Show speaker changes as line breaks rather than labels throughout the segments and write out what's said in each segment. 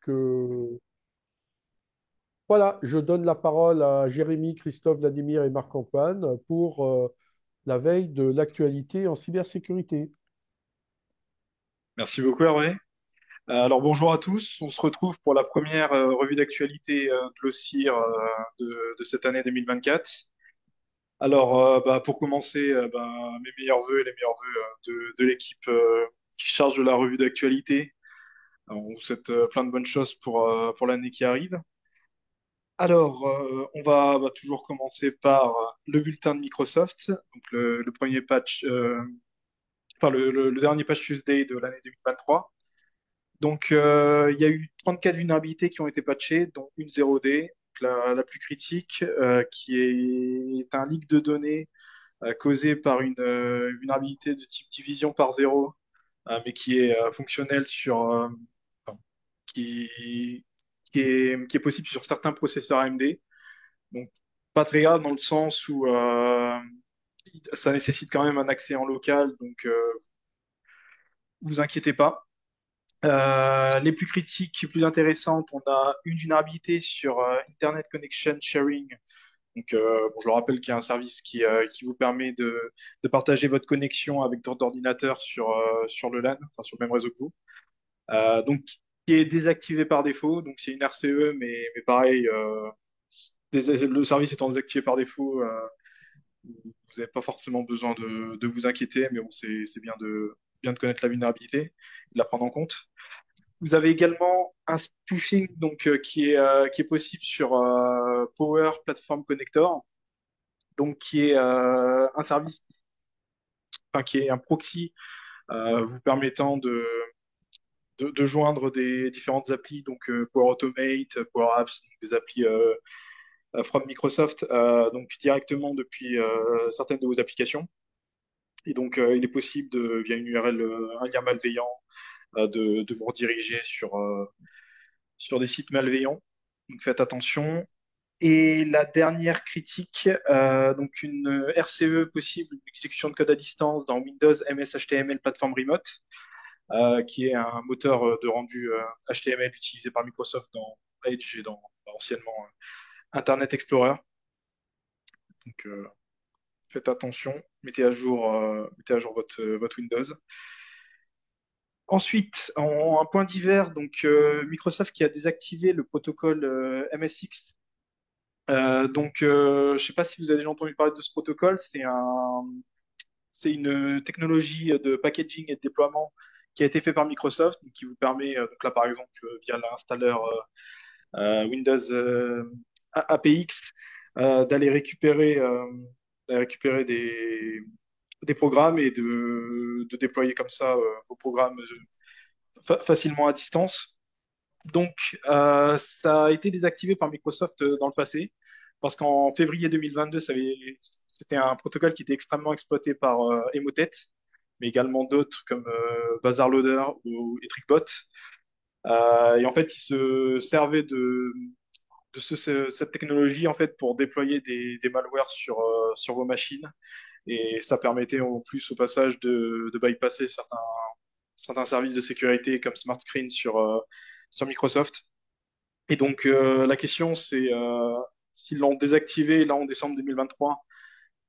que voilà, je donne la parole à Jérémy, Christophe, Vladimir et Marc-Antoine pour la veille de l'actualité en cybersécurité.
Merci beaucoup, Hervé. Alors bonjour à tous, on se retrouve pour la première revue d'actualité de l'OSCIR de cette année 2024. Alors pour commencer, mes meilleurs vœux et les meilleurs vœux de l'équipe qui charge de la revue d'actualité. Alors, on vous souhaite plein de bonnes choses pour l'année qui arrive. Alors on va toujours commencer par le bulletin de Microsoft, donc le premier patch, le dernier patch Tuesday de l'année 2023. Donc, il y a eu 34 vulnérabilités qui ont été patchées, dont une 0D, donc la plus critique, qui est un leak de données causé par une vulnérabilité de type division par zéro, mais qui est fonctionnelle enfin, qui, qui est possible sur certains processeurs AMD. Donc, pas très grave dans le sens où ça nécessite quand même un accès en local, donc vous inquiétez pas. Les plus critiques, les plus intéressantes, on a une vulnérabilité sur Internet Connection Sharing. Donc, bon, je le rappelle qu'il y a un service qui vous permet de partager votre connexion avec d'autres ordinateurs sur le LAN, enfin sur le même réseau que vous. Donc, qui est désactivé par défaut. Donc, c'est une RCE, mais pareil, le service étant désactivé par défaut, vous n'avez pas forcément besoin de vous inquiéter, mais bon, c'est bien de connaître la vulnérabilité, de la prendre en compte. Vous avez également un spoofing donc qui est possible sur Power Platform Connector, donc qui est un service, enfin qui est un proxy vous permettant de joindre des différentes applis, donc Power Automate, Power Apps, des applis from Microsoft, donc directement depuis certaines de vos applications. Et donc il est possible via une URL, un lien malveillant, de vous rediriger sur des sites malveillants. Donc faites attention. Et la dernière critique, donc une RCE possible, une exécution de code à distance dans Windows MS HTML Platform Remote, qui est un moteur de rendu HTML utilisé par Microsoft dans Edge et dans anciennement Internet Explorer. Donc faites attention, mettez à jour votre Windows. Ensuite, un point divers, donc Microsoft qui a désactivé le protocole MSX. Je ne sais pas si vous avez déjà entendu parler de ce protocole. C'est une technologie de packaging et de déploiement qui a été fait par Microsoft, donc qui vous permet, donc là par exemple via l'installeur Windows APX, d'aller récupérer des programmes et de déployer comme ça vos programmes facilement à distance. Donc, ça a été désactivé par Microsoft dans le passé, parce qu'en février 2022, c'était un protocole qui était extrêmement exploité par Emotet, mais également d'autres comme BazarLoader ou Etricbot. Et en fait, ils se servaient cette technologie en fait pour déployer des malwares sur vos machines, et ça permettait en plus au passage de bypasser certains services de sécurité comme Smart Screen sur Microsoft. Et donc, la question, c'est s'ils l'ont désactivé là en décembre 2023,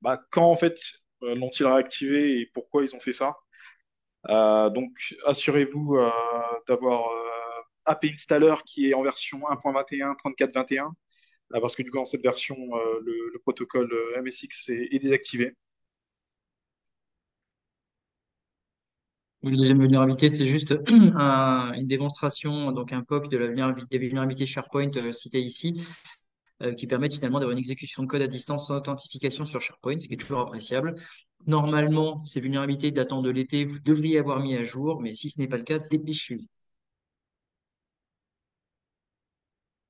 bah, quand en fait l'ont-ils réactivé et pourquoi ils ont fait ça? Donc, assurez-vous d'avoir AP Installer qui est en version 1.21, 34.21, parce que du coup, dans cette version, le protocole MSX est désactivé.
Une deuxième vulnérabilité, c'est juste une démonstration, donc un POC de des vulnérabilités SharePoint citées ici, qui permettent finalement d'avoir une exécution de code à distance sans authentification sur SharePoint, ce qui est toujours appréciable. Normalement, ces vulnérabilités datant de l'été, vous devriez avoir mis à jour, mais si ce n'est pas le cas, dépêchez-vous.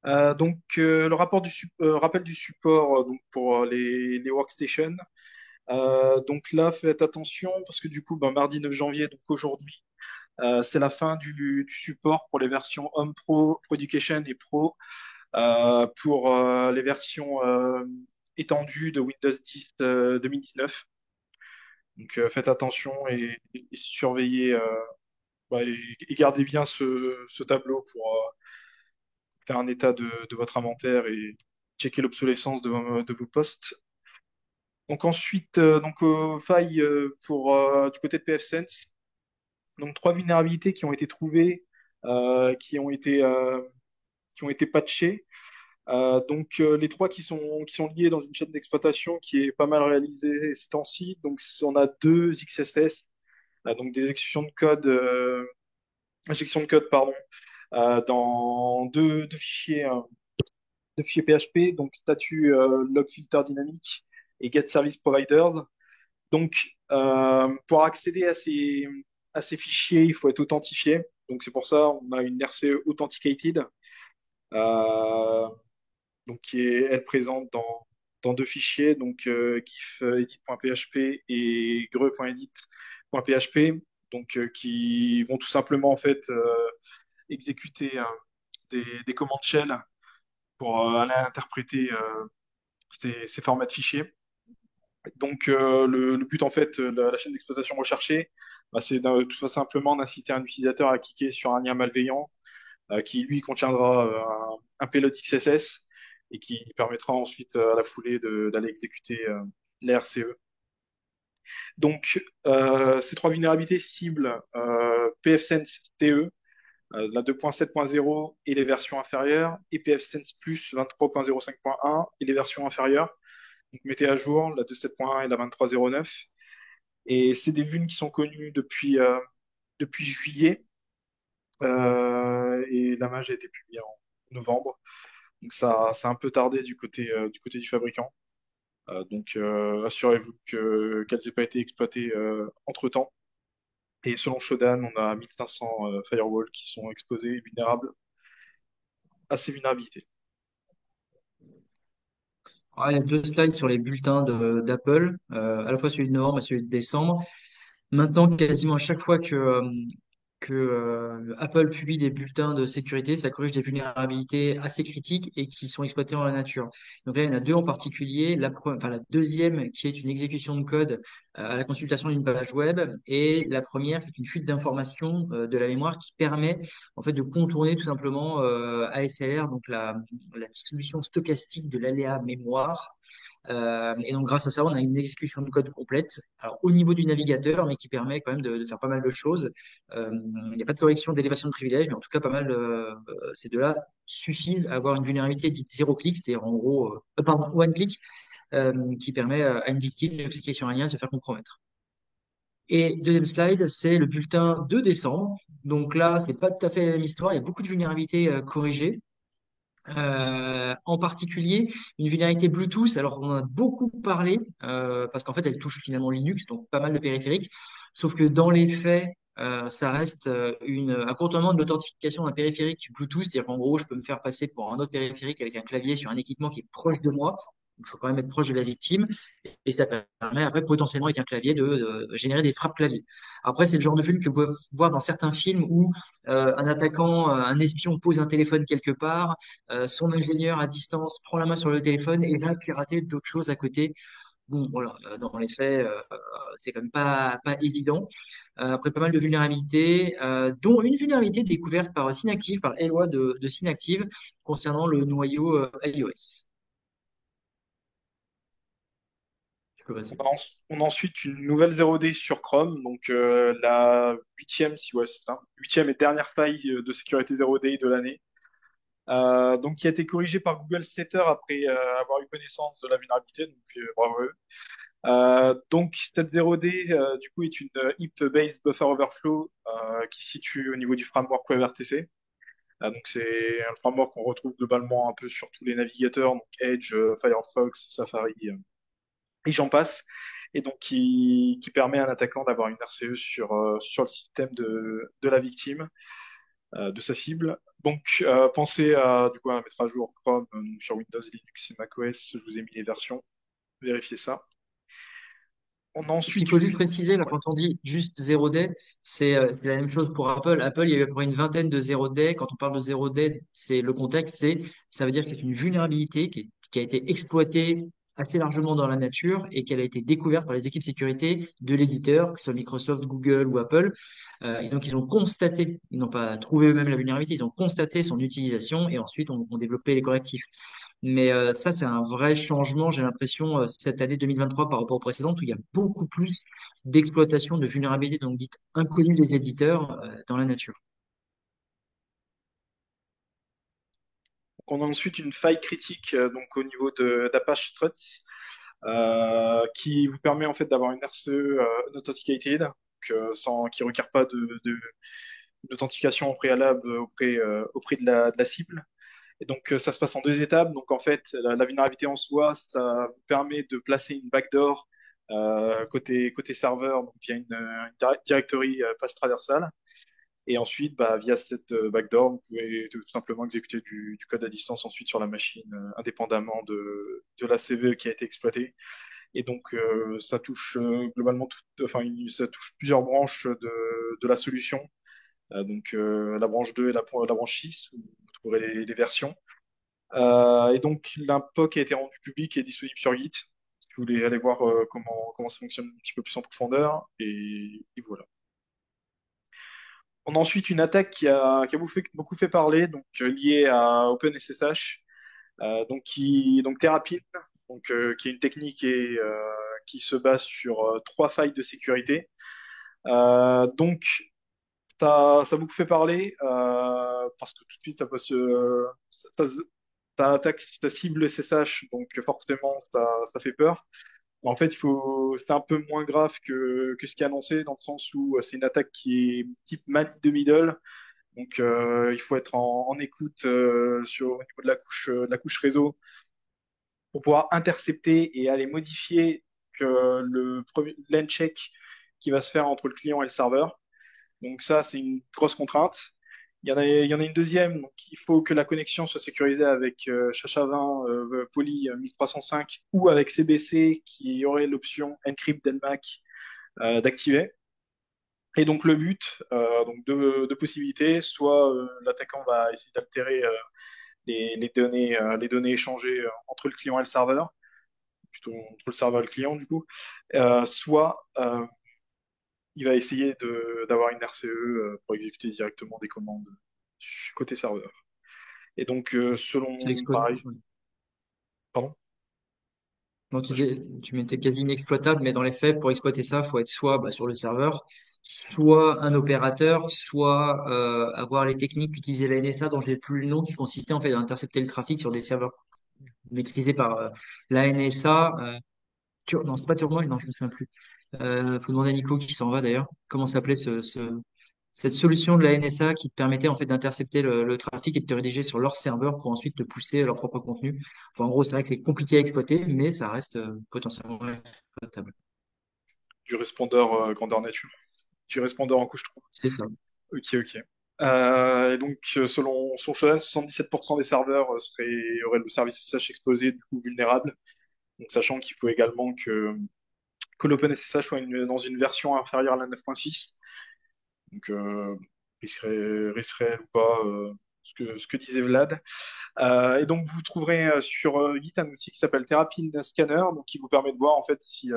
Le rappel du support donc pour les workstations. Donc là, faites attention parce que du coup, ben, mardi 9 janvier, donc aujourd'hui, c'est la fin du support pour les versions Home Pro, Pro Education et Pro pour les versions étendues de Windows 10 2019. Donc faites attention et surveillez. et gardez bien ce tableau pour faire un état de votre inventaire et checker l'obsolescence de vos postes. Donc ensuite, failles du côté de pfSense. Donc trois vulnérabilités qui ont été trouvées, euh, qui ont été, euh, qui ont été patchées. Les trois qui sont liés dans une chaîne d'exploitation qui est pas mal réalisée ces temps-ci. Donc on a deux XSS, donc des exécutions de code, injections de code, pardon, dans deux fichiers PHP, donc statut log filter dynamique et get service provider. Donc, pour accéder à ces fichiers, il faut être authentifié. Donc, c'est pour ça on a une RCE authenticated, euh, donc qui est elle présente dans deux fichiers, donc gifedit.php et greu.edit.php, donc qui vont tout simplement en fait exécuter des commandes shell pour aller interpréter ces formats de fichiers. Donc, le but, en fait, de la chaîne d'exploitation recherchée, c'est tout simplement d'inciter un utilisateur à cliquer sur un lien malveillant qui, lui, contiendra un payload XSS et qui permettra ensuite, à la foulée, d'aller exécuter les RCE. Donc, ces trois vulnérabilités ciblent pfSense TE, la 2.7.0 et les versions inférieures, et pfSense Plus 23.05.1 et les versions inférieures. Donc, mettez à jour la 2.7.1 et la 23.09. Et c'est des vunes qui sont connues depuis juillet. Et la mage a été publiée en novembre. Donc ça a un peu tardé du côté du fabricant. Assurez-vous qu'elles n'aient pas été exploitées entre-temps. Et selon Shodan, on a 1500 firewalls qui sont exposés et vulnérables à ces vulnérabilités.
Il y a deux slides sur les bulletins d'Apple, à la fois celui de novembre et celui de décembre. Maintenant, quasiment à chaque fois que Apple publie des bulletins de sécurité, ça corrige des vulnérabilités assez critiques et qui sont exploitées dans la nature. Donc là, il y en a deux en particulier. La deuxième, qui est une exécution de code à la consultation d'une page web, et la première, qui est une fuite d'informations de la mémoire qui permet en fait de contourner tout simplement ASLR, donc la distribution stochastique de l'aléa mémoire. Et donc, grâce à ça, on a une exécution de code complète, alors, au niveau du navigateur, mais qui permet quand même de faire pas mal de choses. Il n'y a pas de correction d'élévation de privilèges, mais en tout cas, pas mal, ces deux-là suffisent à avoir une vulnérabilité dite zéro clic, c'est-à-dire en gros, pardon, one click, qui permet à une victime de cliquer sur un lien et de se faire compromettre. Et deuxième slide, c'est le bulletin de décembre. Donc là, c'est pas tout à fait la même histoire. Il y a beaucoup de vulnérabilités corrigées. En particulier, une vulnérabilité Bluetooth. Alors, on en a beaucoup parlé parce qu'en fait, elle touche finalement Linux, donc pas mal de périphériques. Sauf que dans les faits, ça reste un contournement de l'authentification d'un périphérique Bluetooth. C'est-à-dire qu'en gros, je peux me faire passer pour un autre périphérique avec un clavier sur un équipement qui est proche de moi. Il faut quand même être proche de la victime. Et ça permet après potentiellement avec un clavier de générer des frappes clavier. Après, c'est le genre de film que vous pouvez voir dans certains films où un attaquant, un espion pose un téléphone quelque part, son ingénieur à distance prend la main sur le téléphone et va pirater d'autres choses à côté. Bon, voilà, dans les faits, c'est quand même pas évident. Après pas mal de vulnérabilités, dont une vulnérabilité découverte par Synactive, par Eloi de Synactive, concernant le noyau iOS. Tu peux passer.
On a ensuite une nouvelle 0D sur Chrome, donc la huitième, si ouais, c'est ça, huitième et dernière faille de sécurité 0D de l'année. Donc qui a été corrigée par Google Setter après avoir eu connaissance de la vulnérabilité, donc bravo. Donc cette 0D du coup est une heap-based buffer overflow qui se situe au niveau du framework WebRTC. Donc c'est un framework qu'on retrouve globalement un peu sur tous les navigateurs, donc Edge, Firefox, Safari et j'en passe. Et donc qui permet à un attaquant d'avoir une RCE sur le système de la victime, de sa cible. Donc pensez à mettre à jour Chrome sur Windows, Linux et macOS. Je vous ai mis les versions. Vérifiez ça. On a
Ce qu'il
ensuite
faut
une...
juste préciser, là,
Ouais.
quand on dit juste 0D, c'est la même chose pour Apple. Apple, il y a eu à peu près une vingtaine de 0D. Quand on parle de 0D, c'est le contexte, ça veut dire que c'est une vulnérabilité qui a été exploitée assez largement dans la nature et qu'elle a été découverte par les équipes sécurité de l'éditeur, que ce soit Microsoft, Google ou Apple. Et donc, ils ont constaté, ils n'ont pas trouvé eux-mêmes la vulnérabilité, ils ont constaté son utilisation et ensuite ont développé les correctifs. Mais ça, c'est un vrai changement, j'ai l'impression, cette année 2023 par rapport aux précédentes, où il y a beaucoup plus d'exploitation de vulnérabilités, donc dites inconnues des éditeurs, dans la nature.
On a ensuite une faille critique donc au niveau d'Apache Struts qui vous permet en fait d'avoir une RCE unauthenticated, donc, qui requiert pas d'authentification au préalable auprès de la cible. Et donc ça se passe en deux étapes. Donc en fait, la vulnérabilité en soi, ça vous permet de placer une backdoor côté serveur, donc via une directory passe traversale. Et ensuite, bah, via cette backdoor, vous pouvez tout simplement exécuter du code à distance ensuite sur la machine, indépendamment de la CVE qui a été exploitée. Et donc, ça touche globalement enfin, ça touche plusieurs branches de la solution. Donc, la branche 2 et la branche 6, où vous trouverez les versions. Et donc, l'impoc a été rendu public et disponible sur Git. Si vous voulez aller voir comment ça fonctionne un petit peu plus en profondeur. Et voilà. On a ensuite une attaque qui a beaucoup fait parler, donc liée à OpenSSH, donc Terrapin, qui est une technique qui se base sur trois failles de sécurité. Donc ça a beaucoup fait parler parce que tout de suite ça attaque, ça cible le SSH, donc forcément ça fait peur. En fait, c'est un peu moins grave que ce qui est annoncé dans le sens où c'est une attaque qui est type man in the middle. Donc, il faut être en écoute au niveau de la couche réseau pour pouvoir intercepter et aller modifier le premier lane check qui va se faire entre le client et le serveur. Donc ça, c'est une grosse contrainte. Il y en a une deuxième. Donc, il faut que la connexion soit sécurisée avec SHA-20 Poly 1305 ou avec CBC qui aurait l'option Encrypt Delmac d'activer. Et donc le but, donc deux possibilités, soit l'attaquant va essayer d'altérer les données échangées entre le client et le serveur, plutôt entre le serveur et le client du coup, soit il va essayer d'avoir une RCE pour exécuter directement des commandes côté serveur. Et donc
C'est
selon
exploitable.
pareil, pardon,
Donc, tu mettais quasi inexploitable, mais dans les faits, pour exploiter ça, faut être soit bah, sur le serveur, soit un opérateur, soit avoir les techniques qu'utilisait la NSA, dont j'ai plus le nom, qui consistait en fait à intercepter le trafic sur des serveurs maîtrisés par la NSA. Non, c'est pas Turmoil, non, je me souviens plus. Faut demander à Nico qui s'en va d'ailleurs. Comment s'appelait cette solution de la NSA qui te permettait en fait d'intercepter le trafic et de te rédiger sur leur serveur pour ensuite te pousser leur propre contenu. Enfin, en gros, c'est vrai que c'est compliqué à exploiter, mais ça reste potentiellement exploitable.
du répondeur grandeur nature, du répondeur en couche 3.
C'est ça.
Ok, ok. Et donc, selon son choix, 77% des serveurs auraient le service SSH exposé, du coup vulnérable. Donc, sachant qu'il faut également que l'OpenSSH soit dans une version inférieure à la 9.6. Donc, risquerait ou pas ce que disait Vlad. Et donc, vous trouverez sur Git un outil qui s'appelle Terrapin Scanner, donc qui vous permet de voir en fait si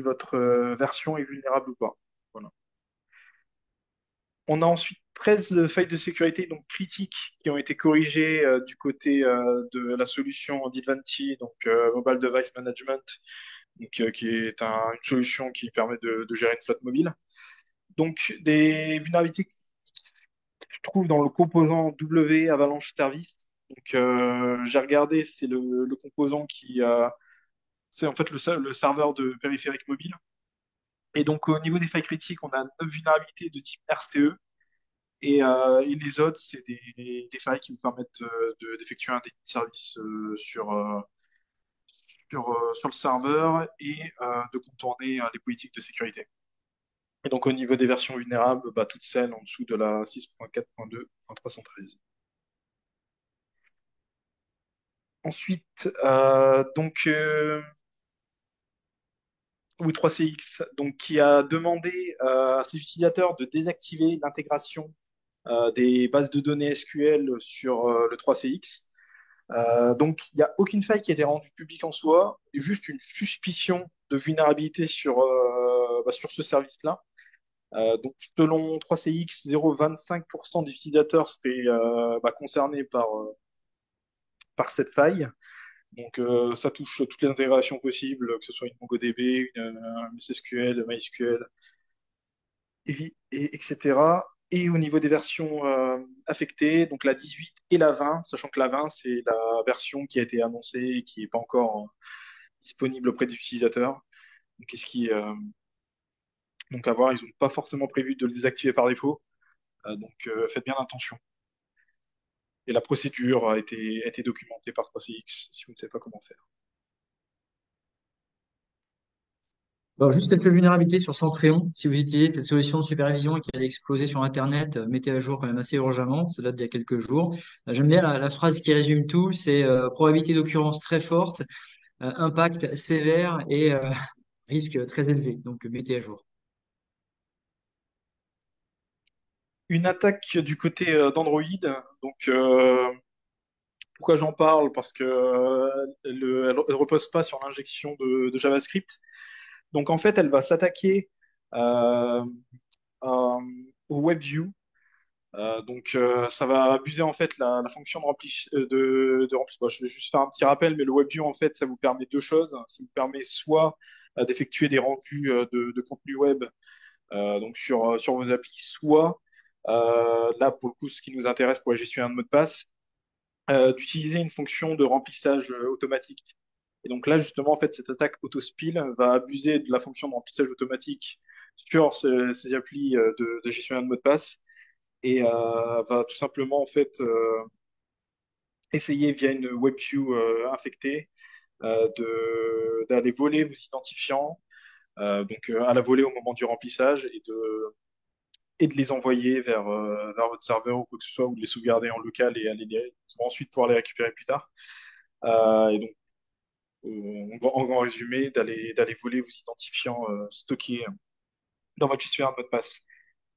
votre version est vulnérable ou pas. Voilà. On a ensuite 13 failles de sécurité donc critiques qui ont été corrigées du côté de la solution d'Idvanti, donc Mobile Device Management, donc, qui est une solution qui permet de gérer une flotte mobile. Donc des vulnérabilités que tu trouves dans le composant W Avalanche Service. Donc j'ai regardé, c'est le composant c'est en fait le serveur de périphérique mobile. Et donc au niveau des failles critiques, on a 9 vulnérabilités de type RCE. Et les autres, c'est des failles qui vous permettent d'effectuer un déni de service sur le serveur et de contourner les politiques de sécurité. Et donc au niveau des versions vulnérables, bah, toutes celles en dessous de la 6.4.2.313. Ensuite, W3CX, donc, qui a demandé à ses utilisateurs de désactiver l'intégration des bases de données SQL sur le 3CX. Donc, il n'y a aucune faille qui a été rendue publique en soi, juste une suspicion de vulnérabilité sur ce service-là. Donc, selon 3CX, 0,25% des utilisateurs seraient concernés par cette faille. Donc, ça touche toutes les intégrations possibles, que ce soit une MongoDB, une SQL, MySQL, etc. Et au niveau des versions affectées, donc la 18 et la 20, sachant que la 20, c'est la version qui a été annoncée et qui n'est pas encore disponible auprès des utilisateurs. Donc, donc à voir, ils n'ont pas forcément prévu de le désactiver par défaut. Donc, faites bien attention. Et la procédure a été documentée par 3CX si vous ne savez pas comment faire.
Bon, juste quelques vulnérabilités sur Centréon. Si vous utilisez cette solution de supervision qui a explosé sur Internet, mettez à jour quand même assez urgemment. Ça date d'il y a quelques jours. J'aime bien la phrase qui résume tout. C'est probabilité d'occurrence très forte, impact sévère et risque très élevé. Donc, mettez à jour.
Une attaque du côté d'Android. Donc, pourquoi j'en parle? Parce que elle repose pas sur l'injection de JavaScript. Donc, en fait, elle va s'attaquer euh, à- au WebView. Donc, ça va abuser en fait la fonction de rempli de rempli. Bon, je vais juste faire un petit rappel, mais le WebView en fait, ça vous permet deux choses. Ça vous permet soit d'effectuer des rendus de contenu web donc sur vos applis, soit là pour le coup, ce qui nous intéresse pour la gestion de mot de passe, d'utiliser une fonction de remplissage automatique. Et donc là, justement, en fait, cette attaque autospill va abuser de la fonction de remplissage automatique sur ces applis de gestionnaire de mot de passe et va tout simplement en fait essayer via une WebView infectée d'aller voler vos identifiants, donc à la voler au moment du remplissage et de les envoyer vers votre serveur ou quoi que ce soit, ou de les sauvegarder en local et aller pour ensuite pouvoir les récupérer plus tard. Et donc, en grand résumé, d'aller voler vos identifiants stockés dans votre gestionnaire de mot de passe.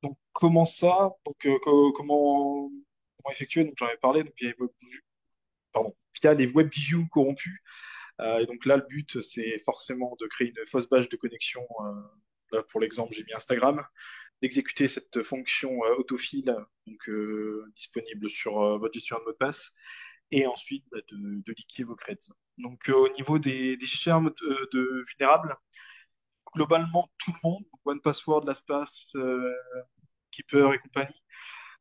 Donc, comment ça? Donc, comment effectuer? Donc, j'en avais parlé. Donc, via les WebView corrompus. Et donc là, le but, c'est forcément de créer une fausse bâche de connexion. Là, pour l'exemple, j'ai mis Instagram, d'exécuter cette fonction autofill, donc disponible sur votre gestionnaire de mot de passe, et ensuite de liquider vos creds. Donc au niveau des gestionnaires de vulnérables, globalement tout le monde, OnePassword, LastPass, Keeper et compagnie.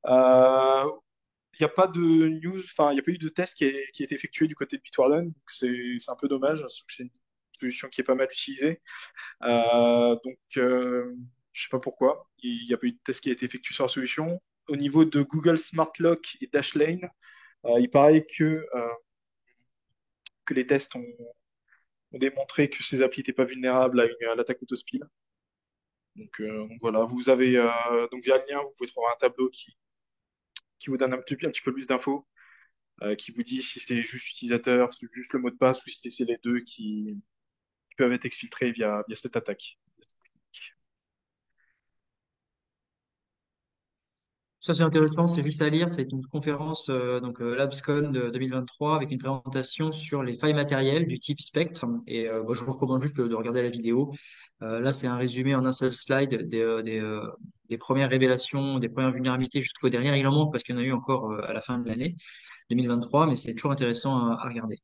Il n'y a pas de news, enfin, il n'y a pas eu de test qui a été effectué du côté de Bitwarden, donc c'est un peu dommage, parce que c'est une solution qui est pas mal utilisée. Donc, je sais pas pourquoi, il n'y a pas eu de test qui a été effectué sur la solution. Au niveau de Google Smart Lock et Dashlane, il paraît que les tests ont démontré que ces applis n'étaient pas vulnérables à l'attaque autospill. Donc voilà, vous avez donc via le lien, vous pouvez trouver un tableau qui vous donne un petit peu plus d'infos, qui vous dit si c'est juste utilisateur, si c'est juste le mot de passe ou si c'est les deux qui peuvent être exfiltrés via cette attaque.
Ça, c'est intéressant, c'est juste à lire. C'est une conférence, LabsCon de 2023 avec une présentation sur les failles matérielles du type Spectre. Et moi, je vous recommande juste de regarder la vidéo. Là, c'est un résumé en un seul slide des premières révélations, des premières vulnérabilités jusqu'aux dernières. Il en manque parce qu'il y en a eu encore à la fin de l'année 2023, mais c'est toujours intéressant à regarder.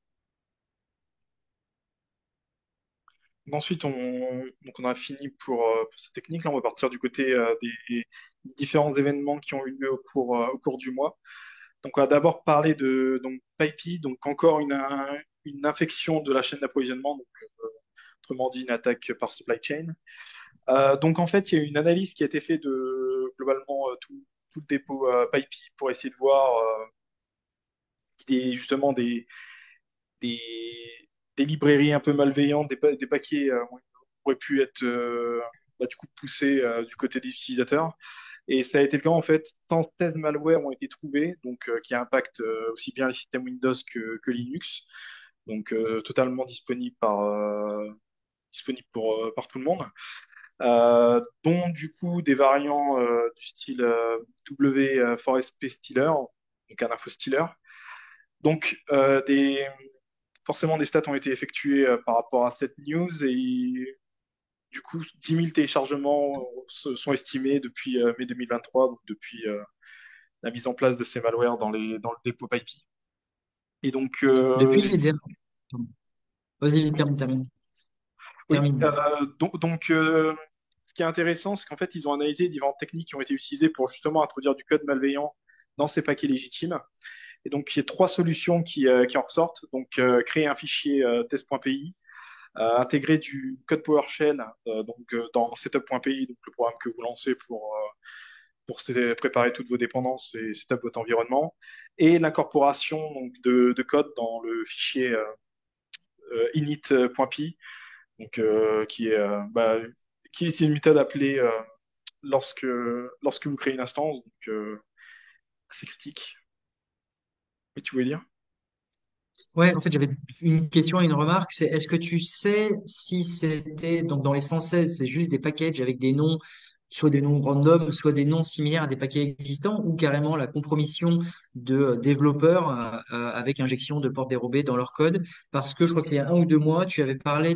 Ensuite, donc on a fini pour cette technique. Là, on va partir du côté des différents événements qui ont eu lieu au cours du mois. Donc, on va d'abord parler de donc, PyPI, donc encore une infection de la chaîne d'approvisionnement, donc autrement dit une attaque par supply chain. Donc, en fait, il y a eu une analyse qui a été faite de globalement tout le dépôt PyPI pour essayer de voir justement des, des librairies un peu malveillantes, des paquets auraient pu être du coup poussés du côté des utilisateurs. Et ça a été le cas en fait. 116 malwares ont été trouvés, donc qui impactent aussi bien les systèmes Windows que Linux, donc totalement disponible par tout le monde. Dont du coup des variants du style W4SP Stealer, donc un info stealer, Donc, forcément, des stats ont été effectués par rapport à cette news et du coup, 10 000 téléchargements sont estimés depuis mai 2023, donc depuis la mise en place de ces malwares dans le dépôt PyPI. Et donc,
Depuis les derniers. Vas-y, vite,
oui,
termine.
ce qui est intéressant, c'est qu'en fait, ils ont analysé différentes techniques qui ont été utilisées pour justement introduire du code malveillant dans ces paquets légitimes. Et donc, il y a trois solutions qui en ressortent. Donc, créer un fichier test.py, intégrer du code PowerShell dans setup.py, donc le programme que vous lancez pour préparer toutes vos dépendances et setup votre environnement, et l'incorporation donc, de code dans le fichier init.py, donc qui est une méthode appelée lorsque vous créez une instance, donc assez critique. Mais tu voulais dire?
Ouais, en fait, j'avais une question et une remarque. C'est est-ce que tu sais si c'était donc dans les 116, c'est juste des packages avec des noms, soit des noms random, soit des noms similaires à des paquets existants, ou carrément la compromission de développeurs avec injection de portes dérobées dans leur code? Parce que je crois que c'est il y a 1 ou 2 mois, tu avais parlé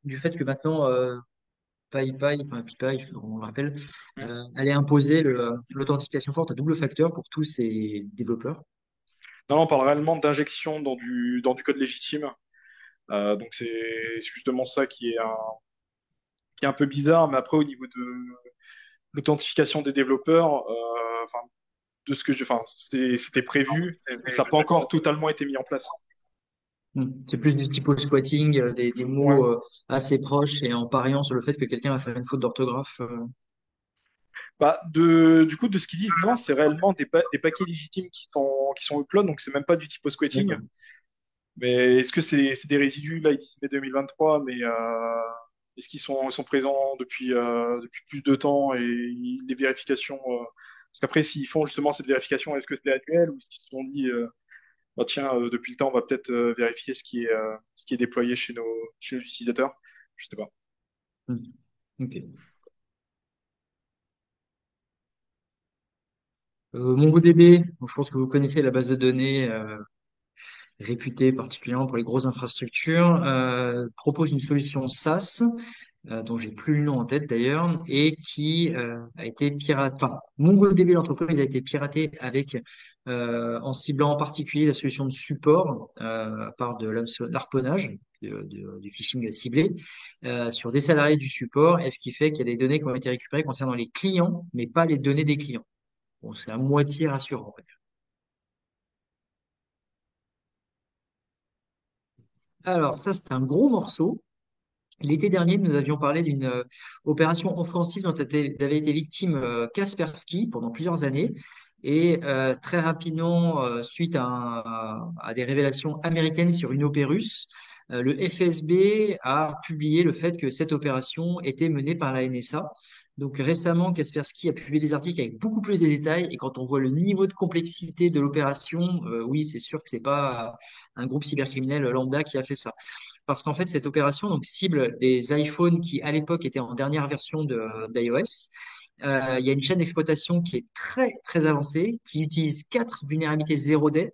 du fait que maintenant PyPy, enfin PyPy, on le rappelle, allait imposer l'authentification forte à double facteur pour tous ces développeurs.
Non, on parle réellement d'injection dans du code légitime. Donc c'est justement ça qui est un peu bizarre, mais après au niveau de l'authentification des développeurs, enfin de ce que enfin c'était prévu, mais ça n'a pas encore totalement été mis en place.
C'est plus du typo squatting, des
Ouais.
mots assez proches et en pariant sur le fait que quelqu'un va faire une faute d'orthographe.
Bah du coup de ce qu'ils disent, non, c'est réellement des paquets légitimes qui sont upload, donc c'est même pas du typo squatting.
D'accord.
Mais est-ce que c'est des résidus? Là, ils disent mai 2023, mais est-ce ils sont présents depuis plus de temps et les vérifications parce qu'après, s'ils font justement cette vérification, est-ce que c'est annuel ou est-ce qu'ils se sont dit, bah, tiens, depuis le temps, on va peut-être vérifier ce qui est déployé chez nos utilisateurs? Je sais pas.
Hmm. Ok. MongoDB, donc je pense que vous connaissez la base de données réputée particulièrement pour les grosses infrastructures, propose une solution SaaS dont j'ai plus le nom en tête d'ailleurs, et qui a été piraté. Enfin, MongoDB, l'entreprise, a été piratée avec, en ciblant en particulier la solution de support par de l'harponnage, du phishing ciblé, sur des salariés du support, et ce qui fait qu'il y a des données qui ont été récupérées concernant les clients, mais pas les données des clients. Bon, c'est à moitié rassurant, on va dire. Alors, ça, c'est un gros morceau. L'été dernier, nous avions parlé d'une opération offensive dont avait été victime Kaspersky pendant plusieurs années. Et très rapidement, suite à des révélations américaines sur une OP russe, le FSB a publié le fait que cette opération était menée par la NSA. Donc récemment, Kaspersky a publié des articles avec beaucoup plus de détails. Et quand on voit le niveau de complexité de l'opération, oui, c'est sûr que c'est pas un groupe cybercriminel lambda qui a fait ça. Parce qu'en fait, cette opération donc, cible des iPhones qui, à l'époque, étaient en dernière version d'iOS. Il y a une chaîne d'exploitation qui est très, très avancée, qui utilise 4 vulnérabilités 0 day.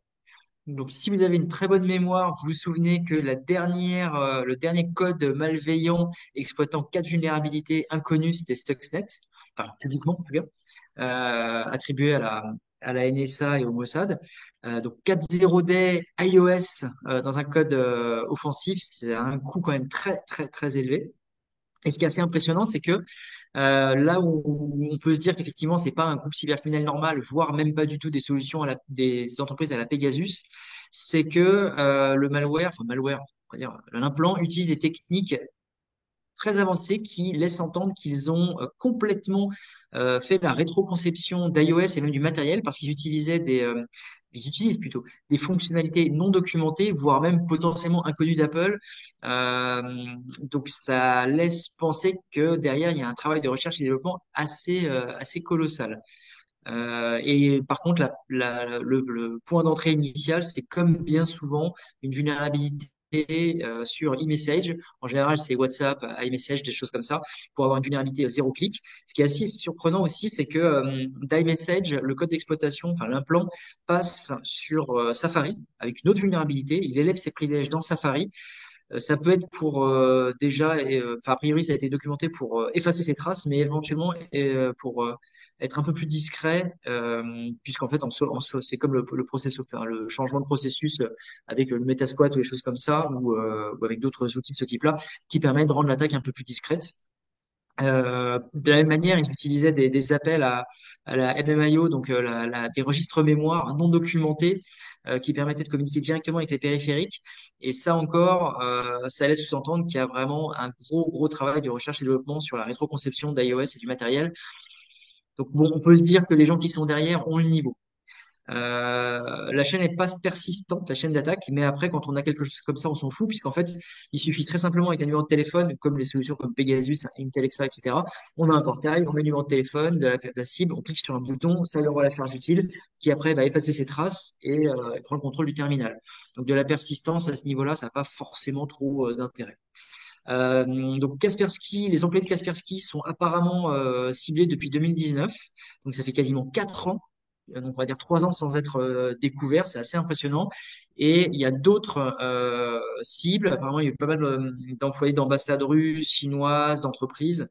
Donc, si vous avez une très bonne mémoire, vous vous souvenez que le dernier code malveillant exploitant 4 vulnérabilités inconnues, c'était Stuxnet, enfin, publiquement, en tout cas, attribué à la NSA et au Mossad. Donc 4.0 day iOS dans un code offensif, c'est un coût quand même très très très élevé. Et ce qui est assez impressionnant, c'est que là où on peut se dire qu'effectivement c'est pas un groupe cybercriminel normal, voire même pas du tout des solutions des entreprises à la Pegasus, c'est que malware, on va dire, l'implant utilise des techniques très avancés qui laissent entendre qu'ils ont complètement fait la rétroconception d'iOS et même du matériel parce qu'ils utilisaient ils utilisent plutôt des fonctionnalités non documentées, voire même potentiellement inconnues d'Apple. Euh, donc ça laisse penser que derrière il y a un travail de recherche et développement assez colossal. Et par contre, le point d'entrée initial, c'est comme bien souvent une vulnérabilité sur e-message. En général, c'est WhatsApp, iMessage, des choses comme ça, pour avoir une vulnérabilité zéro clic. Ce qui est assez surprenant aussi, c'est que d'iMessage, le code d'exploitation, enfin l'implant, passe sur Safari avec une autre vulnérabilité. Il élève ses privilèges dans Safari. Ça peut être pour déjà, enfin a priori ça a été documenté pour effacer ses traces, mais éventuellement pour être un peu plus discret, puisqu'en fait c'est comme le processus, enfin, le changement de processus avec le Metasquat ou les choses comme ça, ou avec d'autres outils de ce type-là, qui permettent de rendre l'attaque un peu plus discrète. De la même manière, ils utilisaient des appels à la MMIO, donc des registres mémoire non documentés qui permettaient de communiquer directement avec les périphériques. Et ça encore, ça laisse sous-entendre qu'il y a vraiment un gros travail de recherche et développement sur la rétroconception d'iOS et du matériel. Donc bon, on peut se dire que les gens qui sont derrière ont le niveau. La chaîne n'est pas persistante, la chaîne d'attaque, mais après, quand on a quelque chose comme ça, on s'en fout, puisqu'en fait, il suffit très simplement avec un numéro de téléphone, comme les solutions comme Pegasus, Intelexa, etc. On a un portail, on met le numéro de téléphone de la cible, on clique sur un bouton, ça lui envoie la charge utile, qui après va effacer ses traces et prend le contrôle du terminal. Donc de la persistance à ce niveau-là, ça n'a pas forcément trop d'intérêt. Donc Kaspersky, les employés de Kaspersky sont apparemment ciblés depuis 2019, donc ça fait quasiment 4 ans, donc on va dire 3 ans sans être découverts, c'est assez impressionnant. Et il y a d'autres cibles, apparemment il y a eu pas mal d'employés d'ambassades russes, chinoises, d'entreprises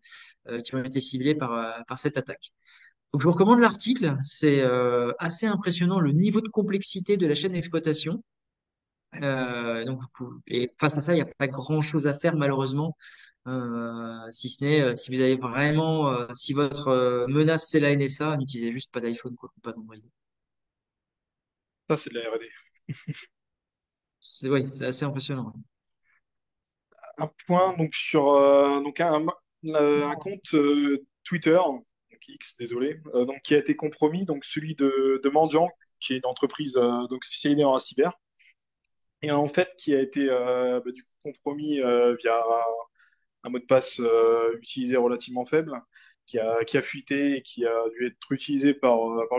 qui ont été ciblés par cette attaque. Donc je vous recommande l'article, c'est assez impressionnant le niveau de complexité de la chaîne d'exploitation. Donc et face à ça, il n'y a pas grand-chose à faire malheureusement, si ce n'est si vous avez vraiment, si votre menace c'est la NSA, n'utilisez juste pas d'iPhone, quoi, pas d'Android.
Ça, c'est de la R&D.
C'est ouais, c'est assez impressionnant.
Un point donc sur donc un compte Twitter, donc X, désolé, donc qui a été compromis, donc celui de Mendiant, qui est une entreprise donc spécialisée dans la cyber, et en fait qui a été du coup compromis via un mot de passe utilisé relativement faible, qui a fuité et qui a dû être utilisé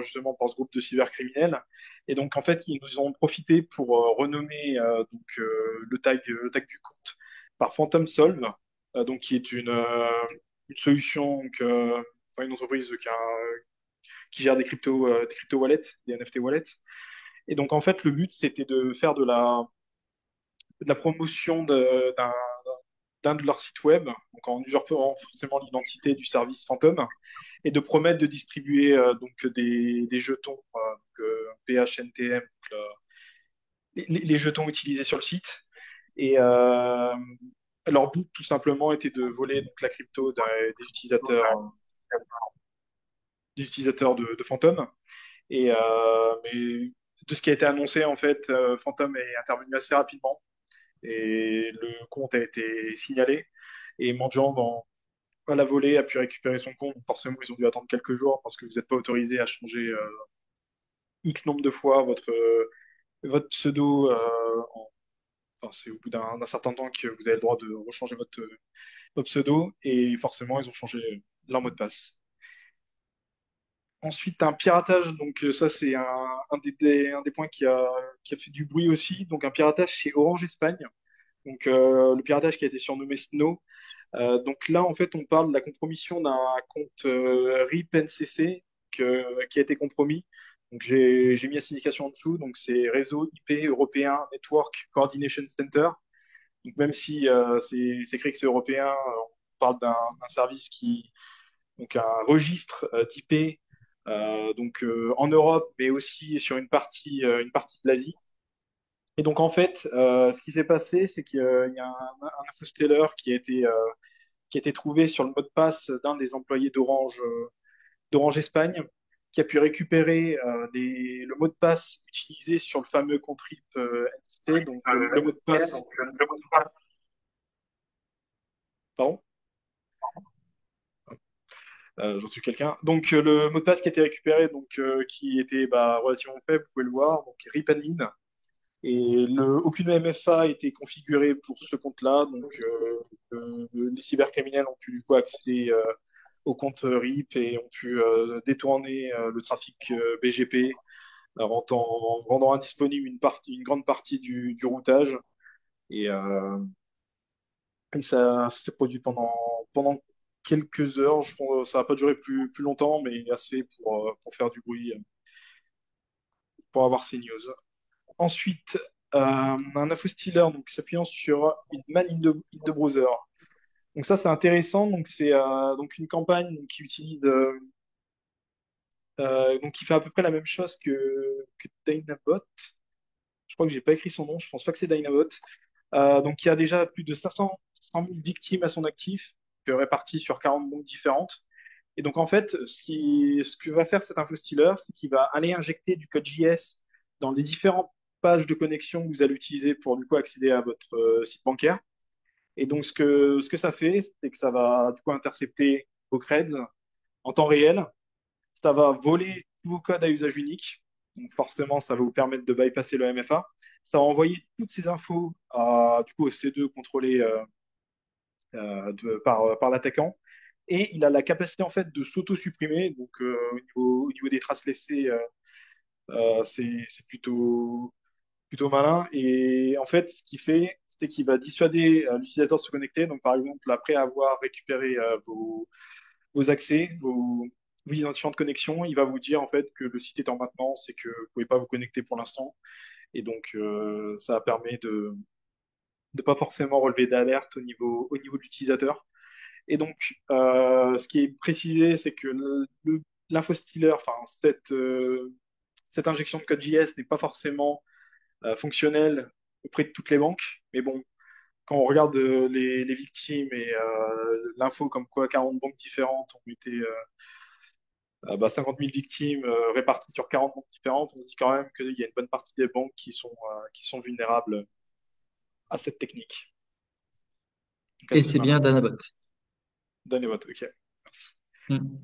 justement par ce groupe de cybercriminels. Et donc en fait, ils nous ont profité pour renommer le tag du compte par Phantom Solve, donc qui est une solution, enfin, une entreprise qui gère des crypto wallets, des NFT wallets. Et donc en fait, le but c'était de faire de la promotion d'un de leurs sites web, donc en usurpant forcément l'identité du service Phantom, et de promettre de distribuer donc des jetons PHNTM, donc, les jetons utilisés sur le site. Et leur but tout simplement était de voler donc, la crypto des utilisateurs de Phantom. Mais de ce qui a été annoncé, en fait, Phantom est intervenu assez rapidement et le compte a été signalé. Et Mendiant, à la volée, a pu récupérer son compte. Forcément, ils ont dû attendre quelques jours parce que vous n'êtes pas autorisé à changer X nombre de fois votre pseudo. Enfin, c'est au bout d'un certain temps que vous avez le droit de rechanger votre pseudo. Et forcément, ils ont changé leur mot de passe. Ensuite, un piratage. Donc, ça, c'est un des points qui a fait du bruit aussi. Donc, un piratage chez Orange Espagne. Donc, le piratage qui a été surnommé Snow. Donc là, en fait, on parle de la compromission d'un compte RIP-NCC qui a été compromis. Donc j'ai mis la signification en dessous. Donc c'est Réseau IP Européen Network Coordination Center. Donc même si c'est écrit que c'est européen, on parle d'un service donc un registre d'IP donc en Europe, mais aussi sur une partie de l'Asie. Et donc en fait, ce qui s'est passé, c'est qu'il y a un infosteller qui a été trouvé sur le mot de passe d'un des employés d'Orange Espagne, qui a pu récupérer le mot de passe utilisé sur le fameux compte RIP NCT, donc le mot de passe. Pardon? J'en suis quelqu'un. Donc le mot de passe qui a été récupéré, donc qui était relativement faible, vous pouvez le voir, donc RIP admin. Et aucune MFA a été configurée pour ce compte-là, donc les cybercriminels ont pu du coup accéder au compte RIP et ont pu détourner le trafic BGP en rendant indisponible une grande partie du routage. Et, et ça s'est produit pendant quelques heures. Je pense que ça n'a pas duré plus longtemps, mais assez pour faire du bruit, pour avoir ces news. Ensuite, un infostealer donc s'appuyant sur une man in the browser. Donc ça, c'est intéressant. Donc c'est donc une campagne donc, qui utilise donc qui fait à peu près la même chose que Dynabot. Je crois que j'ai pas écrit son nom. Je pense pas que c'est Dynabot. Donc il y a déjà plus de 100 000 victimes à son actif, réparties sur 40 banques différentes. Et donc en fait, ce que va faire cet infostealer, c'est qu'il va aller injecter du code JS dans les différentes pages de connexion que vous allez utiliser pour du coup accéder à votre site bancaire. Et donc ce que ça fait, c'est que ça va du coup intercepter vos creds en temps réel. Ça va voler tous vos codes à usage unique. Donc forcément, ça va vous permettre de bypasser le MFA. Ça va envoyer toutes ces infos du coup au C2 contrôlé par l'attaquant. Et il a la capacité en fait de s'auto-supprimer. Donc au niveau des traces laissées, c'est plutôt malin. Et en fait, ce qu'il fait, c'est qu'il va dissuader l'utilisateur de se connecter. Donc par exemple, après avoir récupéré vos accès, vos identifiants de connexion, il va vous dire en fait que le site est en maintenance et que vous pouvez pas vous connecter pour l'instant. Et donc ça permet de pas forcément relever d'alerte au niveau de l'utilisateur. Et donc ce qui est précisé, c'est que l'infostealer, enfin cette injection de code JS n'est pas forcément fonctionnelle auprès de toutes les banques. Mais bon, quand on regarde les victimes et l'info comme quoi 40 banques différentes ont été 50 000 victimes réparties sur 40 banques différentes, on se dit quand même qu'il y a une bonne partie des banques qui sont vulnérables à cette technique. Donc
Et
assez
c'est
malin.
bien Danabot.
Donnez votre OK. Merci.
Hmm.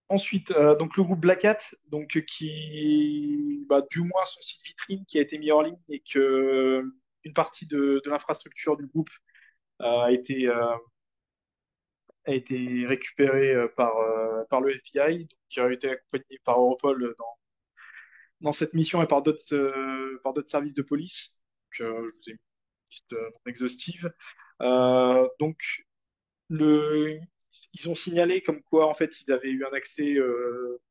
Ensuite, donc le groupe Black Hat, donc du moins son site vitrine qui a été mis en ligne et que une partie de l'infrastructure du groupe euh, a été euh, a été récupérée par le FBI, donc, qui a été accompagné par Europol dans cette mission et par d'autres services de police. Donc, je vous ai mis une liste non exhaustive. Donc, le, ils ont signalé comme quoi, en fait, ils avaient eu un accès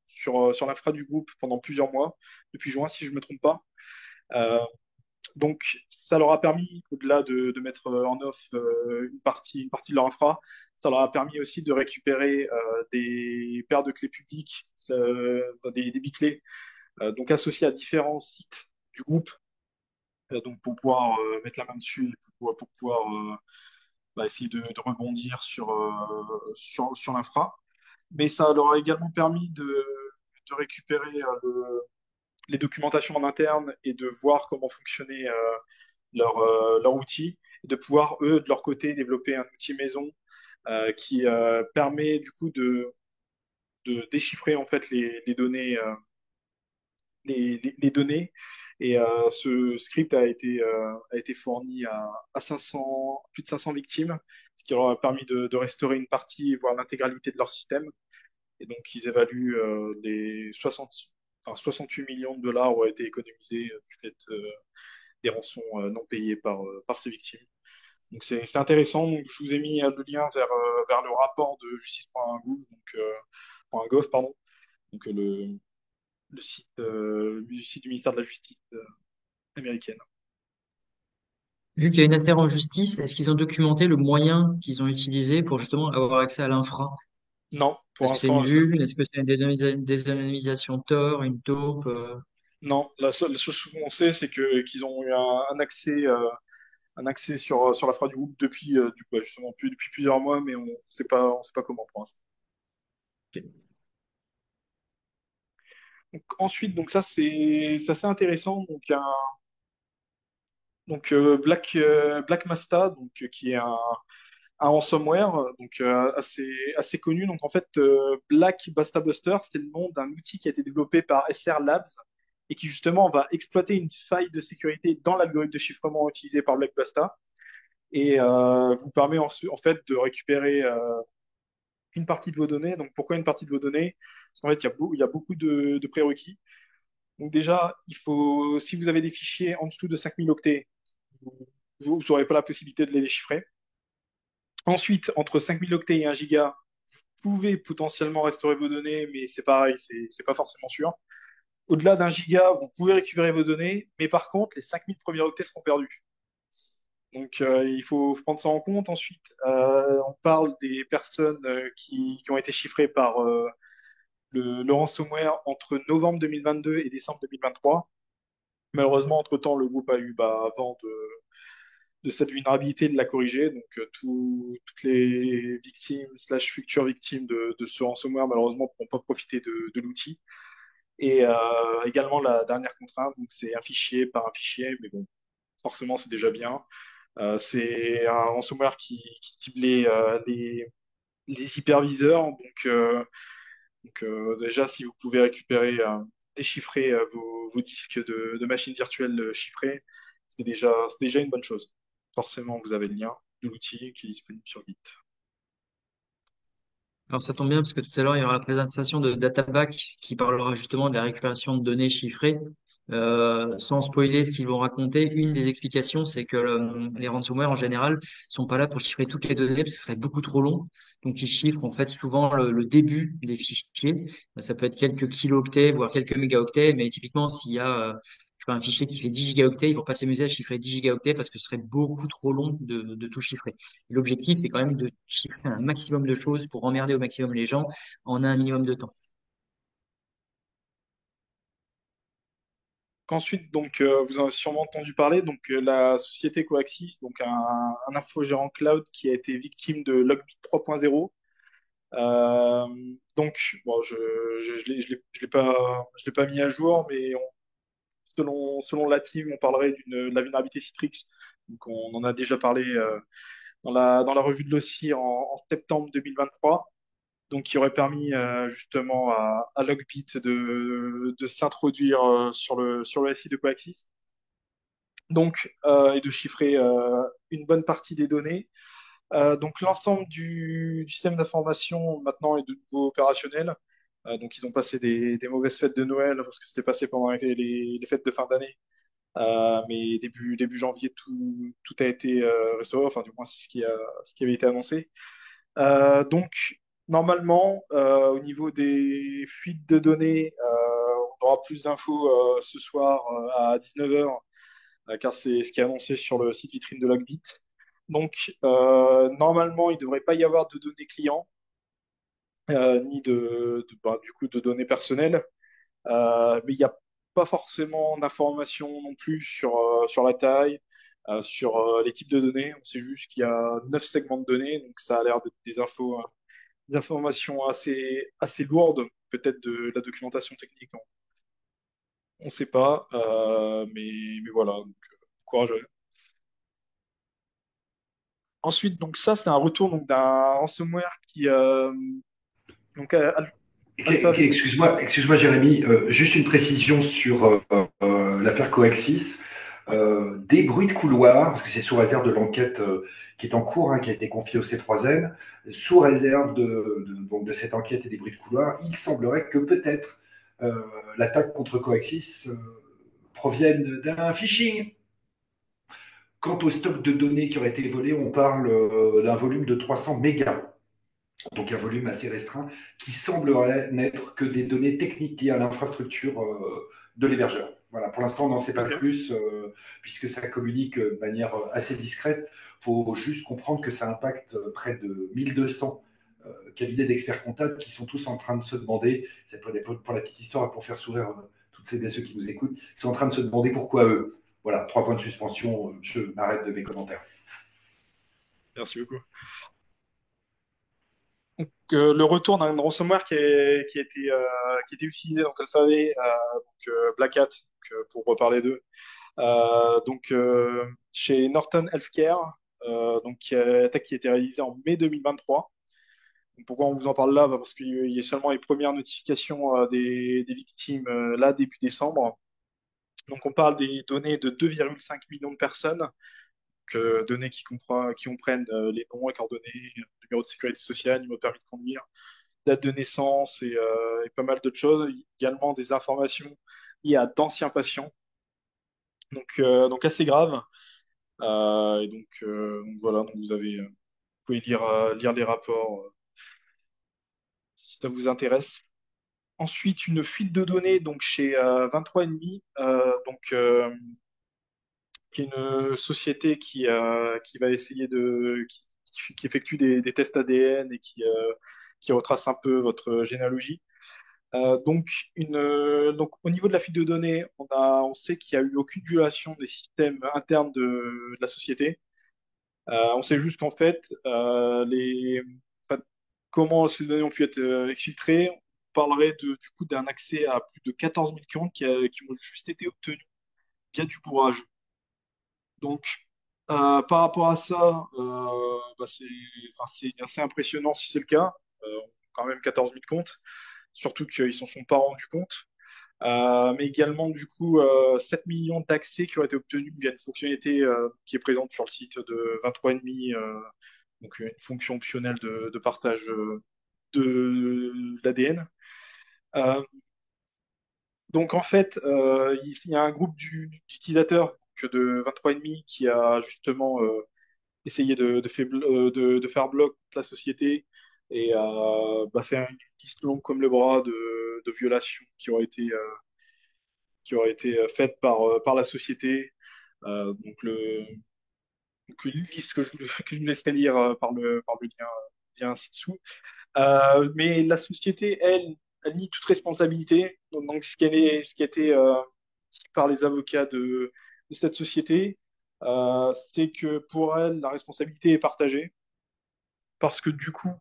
sur l'infra du groupe pendant plusieurs mois, depuis juin, si je ne me trompe pas. Euh, donc, ça leur a permis, au-delà de mettre en off une partie de leur infra, ça leur a permis aussi de récupérer des paires de clés publiques, des biclés, donc associés à différents sites du groupe, donc pour pouvoir mettre la main dessus et pour pouvoir essayer de rebondir sur l'infra. Mais ça leur a également permis de récupérer les documentations en interne et de voir comment fonctionnait leur outil, et de pouvoir, eux, de leur côté, développer un outil maison qui permet du coup de déchiffrer en fait les données, les données. Et ce script a été fourni à 500, plus de 500 victimes, ce qui leur a permis de restaurer une partie, voire l'intégralité de leur système. Et donc, ils évaluent les 68 millions de dollars ont été économisés du fait des rançons non payées par ces victimes. Donc, c'est intéressant. Donc, je vous ai mis le lien vers le rapport de justice.gouv, .gov, pardon. Donc, le site du ministère de la Justice américaine.
Vu qu'il y a une affaire en justice, est-ce qu'ils ont documenté le moyen qu'ils ont utilisé pour justement avoir accès à l'infra?
Non, pour
Est-ce que c'est
l'instant,
une bulle? Est-ce que c'est une désanonymisation Tor, une taupe?
non. La seule chose qu'on sait, c'est qu'ils ont eu un accès sur la du groupe depuis, justement, depuis plusieurs mois, mais on sait pas comment pour l'instant.
Ok.
Donc, ensuite, donc ça, c'est assez intéressant. Black Masta, qui est un ransomware assez connu. Donc en fait, Black Basta Buster, c'est le nom d'un outil qui a été développé par SR Labs et qui justement va exploiter une faille de sécurité dans l'algorithme de chiffrement utilisé par Black Basta et vous permet en fait de récupérer une partie de vos données. Donc pourquoi une partie de vos données? Parce qu'en fait, il y a beaucoup de prérequis. Donc déjà, si vous avez des fichiers en dessous de 5000 octets, vous n'aurez pas la possibilité de les déchiffrer. Ensuite, entre 5000 octets et 1 giga, vous pouvez potentiellement restaurer vos données, mais c'est pareil, c'est pas forcément sûr. Au-delà d'un giga, vous pouvez récupérer vos données, mais par contre, les 5000 premiers octets seront perdus. Donc, il faut prendre ça en compte. Ensuite, on parle des personnes qui ont été chiffrées par le ransomware entre novembre 2022 et décembre 2023. Malheureusement, entre-temps, le groupe a eu, avant de cette vulnérabilité, de la corriger. Donc, toutes les victimes slash futures victimes de ce ransomware, malheureusement, ne pourront pas profiter de l'outil. Et également, la dernière contrainte, donc c'est un fichier par un fichier, mais bon, forcément, c'est déjà bien. C'est un ransomware qui ciblait les hyperviseurs. Donc, déjà, si vous pouvez récupérer, déchiffrer vos disques de machines virtuelles chiffrées, c'est déjà une bonne chose. Forcément, vous avez le lien de l'outil qui est disponible sur Git.
Alors ça tombe bien parce que tout à l'heure, il y aura la présentation de Databack qui parlera justement de la récupération de données chiffrées. Sans spoiler ce qu'ils vont raconter, une des explications, c'est que les ransomware en général sont pas là pour chiffrer toutes les données parce que ce serait beaucoup trop long. Donc ils chiffrent en fait souvent le début des fichiers. Ça peut être quelques kilooctets, voire quelques mégaoctets, mais typiquement s'il y a je sais pas, un fichier qui fait 10 gigaoctets, ils vont pas s'amuser à chiffrer 10 gigaoctets parce que ce serait beaucoup trop long de tout chiffrer. Et l'objectif, c'est quand même de chiffrer un maximum de choses pour emmerder au maximum les gens en un minimum de temps.
Ensuite, donc, vous en avez sûrement entendu parler, donc la société Coaxis, donc un infogérant cloud qui a été victime de Logbit 3.0. Euh, donc, bon, je l'ai pas mis à jour, mais selon la team, on parlerait de la vulnérabilité Citrix. Donc, on en a déjà parlé dans la revue de l'OSI en septembre 2023. Donc, qui aurait permis justement à Logbit de s'introduire sur le SI de Coaxis. Donc, et de chiffrer une bonne partie des données. Donc, l'ensemble du système d'information maintenant est de nouveau opérationnel. Donc, ils ont passé des mauvaises fêtes de Noël parce que c'était passé pendant les fêtes de fin d'année. Mais début janvier, tout a été restauré. Enfin, du moins, c'est ce qui avait été annoncé. Donc, normalement, au niveau des fuites de données, on aura plus d'infos ce soir à 19h, car c'est ce qui est annoncé sur le site vitrine de Logbit. Donc, normalement, il ne devrait pas y avoir de données clients, ni du coup, de données personnelles. Mais il n'y a pas forcément d'informations non plus sur la taille, sur les types de données. On sait juste qu'il y a 9 segments de données, donc ça a l'air d'être des informations assez lourdes, peut-être de la documentation technique, on ne sait pas, mais voilà, donc, courageux. Ensuite, donc ça, c'est un retour donc, d'un ransomware qui donc Alpha-V.
Excuse-moi, Jérémy, juste une précision sur l'affaire Coaxis. Des bruits de couloir, parce que c'est sous réserve de l'enquête qui est en cours, hein, qui a été confiée au C3N, sous réserve donc de cette enquête et des bruits de couloir, il semblerait que peut-être l'attaque contre Coaxis provienne d'un phishing. Quant au stock de données qui aurait été volé, on parle d'un volume de 300 mégas. Donc un volume assez restreint, qui semblerait n'être que des données techniques liées à l'infrastructure de l'hébergeur. Voilà, pour l'instant, on n'en sait pas
Ok.
plus, puisque ça communique de manière assez discrète. Il faut juste comprendre que ça impacte près de 1200 cabinets d'experts comptables qui sont tous en train de se demander, c'est pour la petite histoire et pour faire sourire toutes celles et ceux qui nous écoutent, ils sont en train de se demander pourquoi eux. Voilà, 3 points de suspension, je m'arrête de mes commentaires.
Merci beaucoup. Donc, le retour d'un ransomware qui a été utilisé dans Alpha-V, donc Black Hat, donc, pour reparler d'eux, donc chez Norton Healthcare, donc attaque qui a été réalisée en mai 2023. Donc, pourquoi on vous en parle là? Parce qu'il y a seulement les premières notifications des victimes là début décembre. Donc on parle des données de 2,5 millions de personnes, données qui comprennent les noms et coordonnées, numéro de sécurité sociale, numéro de permis de conduire, date de naissance et pas mal d'autres choses. Également des informations liées à d'anciens patients. Donc assez grave. Et donc voilà, donc vous pouvez lire les rapports si ça vous intéresse. Ensuite, une fuite de données donc chez 23andMe, qui est une société qui va essayer qui effectue des tests ADN et qui retrace un peu votre généalogie. Donc, au niveau de la fuite de données, on sait qu'il n'y a eu aucune violation des systèmes internes de la société. On sait juste qu'en fait, enfin, comment ces données ont pu être exfiltrées, on parlerait du coup d'un accès à plus de 14 000 comptes qui ont juste été obtenus via du bourrage. Donc, par rapport à ça, enfin, c'est assez impressionnant si c'est le cas. Quand même 14 000 comptes, surtout qu'ils s'en sont pas rendus compte. Mais également, du coup, 7 millions d'accès qui ont été obtenus via une fonctionnalité qui est présente sur le site de 23andMe, donc une fonction optionnelle de partage de l'ADN. Euh, donc en fait, il y a un groupe d'utilisateurs de 23andMe qui a justement essayé de faire bloc contre la société et faire une liste longue comme le bras de violations qui auraient été faites par la société. Donc une liste que je vous laisserai lire par le lien ci-dessous. Mais la société, elle nie toute responsabilité. Donc ce qui a été dit par les avocats de cette société, c'est que pour elle, la responsabilité est partagée parce que du coup,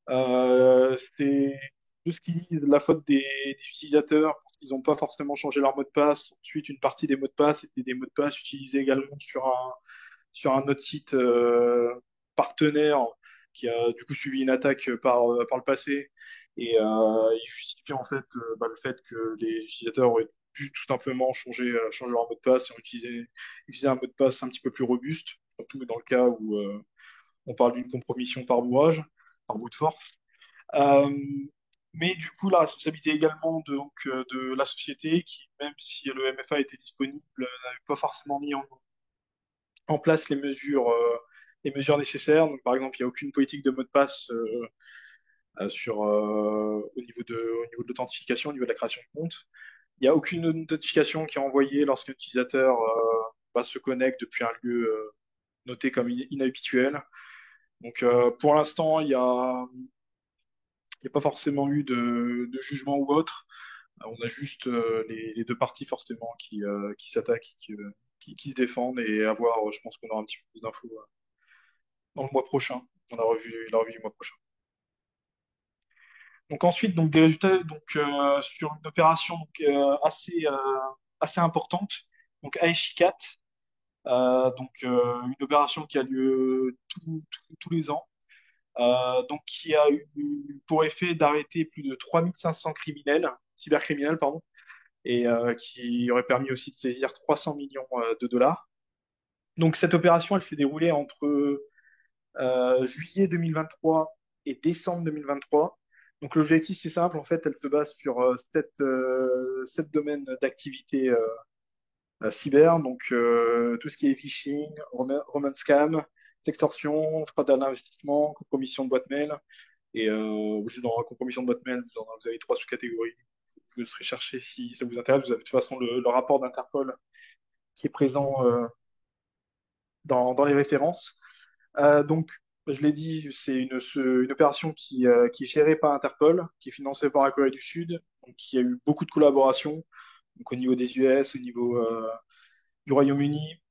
c'est tout ce qui est de la faute des utilisateurs parce qu'ils n'ont pas forcément changé leur mot de passe. Ensuite, une partie des mots de passe étaient des mots de passe utilisés également sur un autre site partenaire qui a du coup suivi une attaque par le passé. Et il justifie en fait le fait que les utilisateurs auraient dû tout simplement changer leur mot de passe et utiliser un mot de passe un petit peu plus robuste, surtout dans le cas où on parle d'une compromission par bourrage, par bout de force. Euh, mais du coup, la responsabilité également de la société qui, même si le MFA était disponible, n'avait pas forcément mis en place les mesures nécessaires. Donc, par exemple, il n'y a aucune politique de mot de passe au niveau de l'authentification, au niveau de la création de compte. Il n'y a aucune notification qui est envoyée lorsqu'un utilisateur se connecte depuis un lieu noté comme inhabituel. Donc, pour l'instant, il n'y a pas forcément eu de jugement ou autre. On a juste les deux parties forcément qui s'attaquent, qui se défendent et à voir, je pense qu'on aura un petit peu plus d'infos dans le mois prochain, dans la revue du mois prochain. Donc ensuite, donc des résultats sur une opération assez importante, donc Aeshi 4, une opération qui a lieu tous les ans, donc qui a eu pour effet d'arrêter plus de 3500 cybercriminels, pardon, et qui aurait permis aussi de saisir 300 millions de dollars. Donc cette opération, elle s'est déroulée entre juillet 2023 et décembre 2023. Donc l'objectif, c'est simple, en fait, elle se base sur sept domaines d'activité cyber, donc tout ce qui est phishing, romance scam, sextorsion, fraude à l'investissement, compromission de boîte mail, et juste dans la compromission de boîte mail, vous avez trois sous-catégories. Je vous laisserai chercher si ça vous intéresse. Vous avez de toute façon le rapport d'Interpol qui est présent dans les références. Donc, je l'ai dit, c'est une opération qui est gérée par Interpol, qui est financée par la Corée du Sud, donc il y a eu beaucoup de collaboration, donc au niveau des US, au niveau du Royaume-Uni.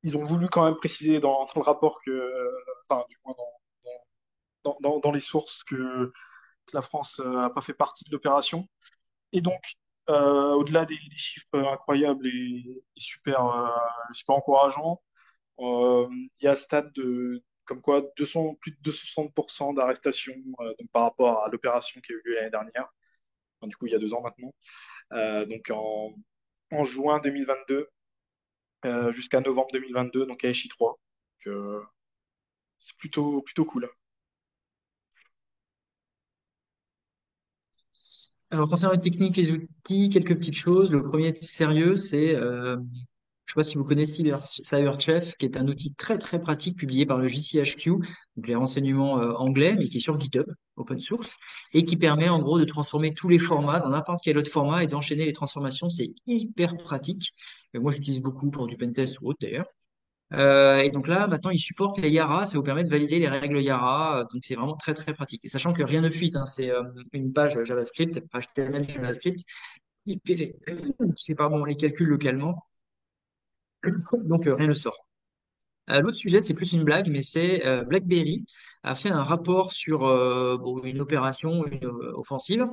Ils ont voulu quand même préciser dans le rapport enfin, du moins dans les sources, que la France n'a pas fait partie de l'opération. Et donc, au-delà des chiffres incroyables et super encourageants, il y a un stade de comme quoi plus de 260% d'arrestations donc par rapport à l'opération qui a eu lieu l'année dernière, enfin, du coup il y a 2 ans maintenant, donc en juin 2022 jusqu'à novembre 2022, donc à Echi 3. Donc, c'est plutôt cool.
Alors, concernant les techniques, les outils, quelques petites choses. Le premier sérieux, c'est Je ne sais pas si vous connaissez CyberChef, qui est un outil très très pratique publié par le JCHQ, donc les renseignements anglais, mais qui est sur GitHub, open source, et qui permet en gros de transformer tous les formats dans n'importe quel autre format et d'enchaîner les transformations. C'est hyper pratique. Moi, j'utilise beaucoup pour du pentest ou autre d'ailleurs. Et donc là, maintenant, il supporte les Yara, ça vous permet de valider les règles Yara, donc c'est vraiment très très pratique. Et sachant que rien ne fuite, hein, c'est une page JavaScript, HTML JavaScript, qui fait pardon, les calculs localement, donc rien ne sort. L'autre sujet, c'est plus une blague, mais c'est BlackBerry a fait un rapport sur bon, une opération, une offensive.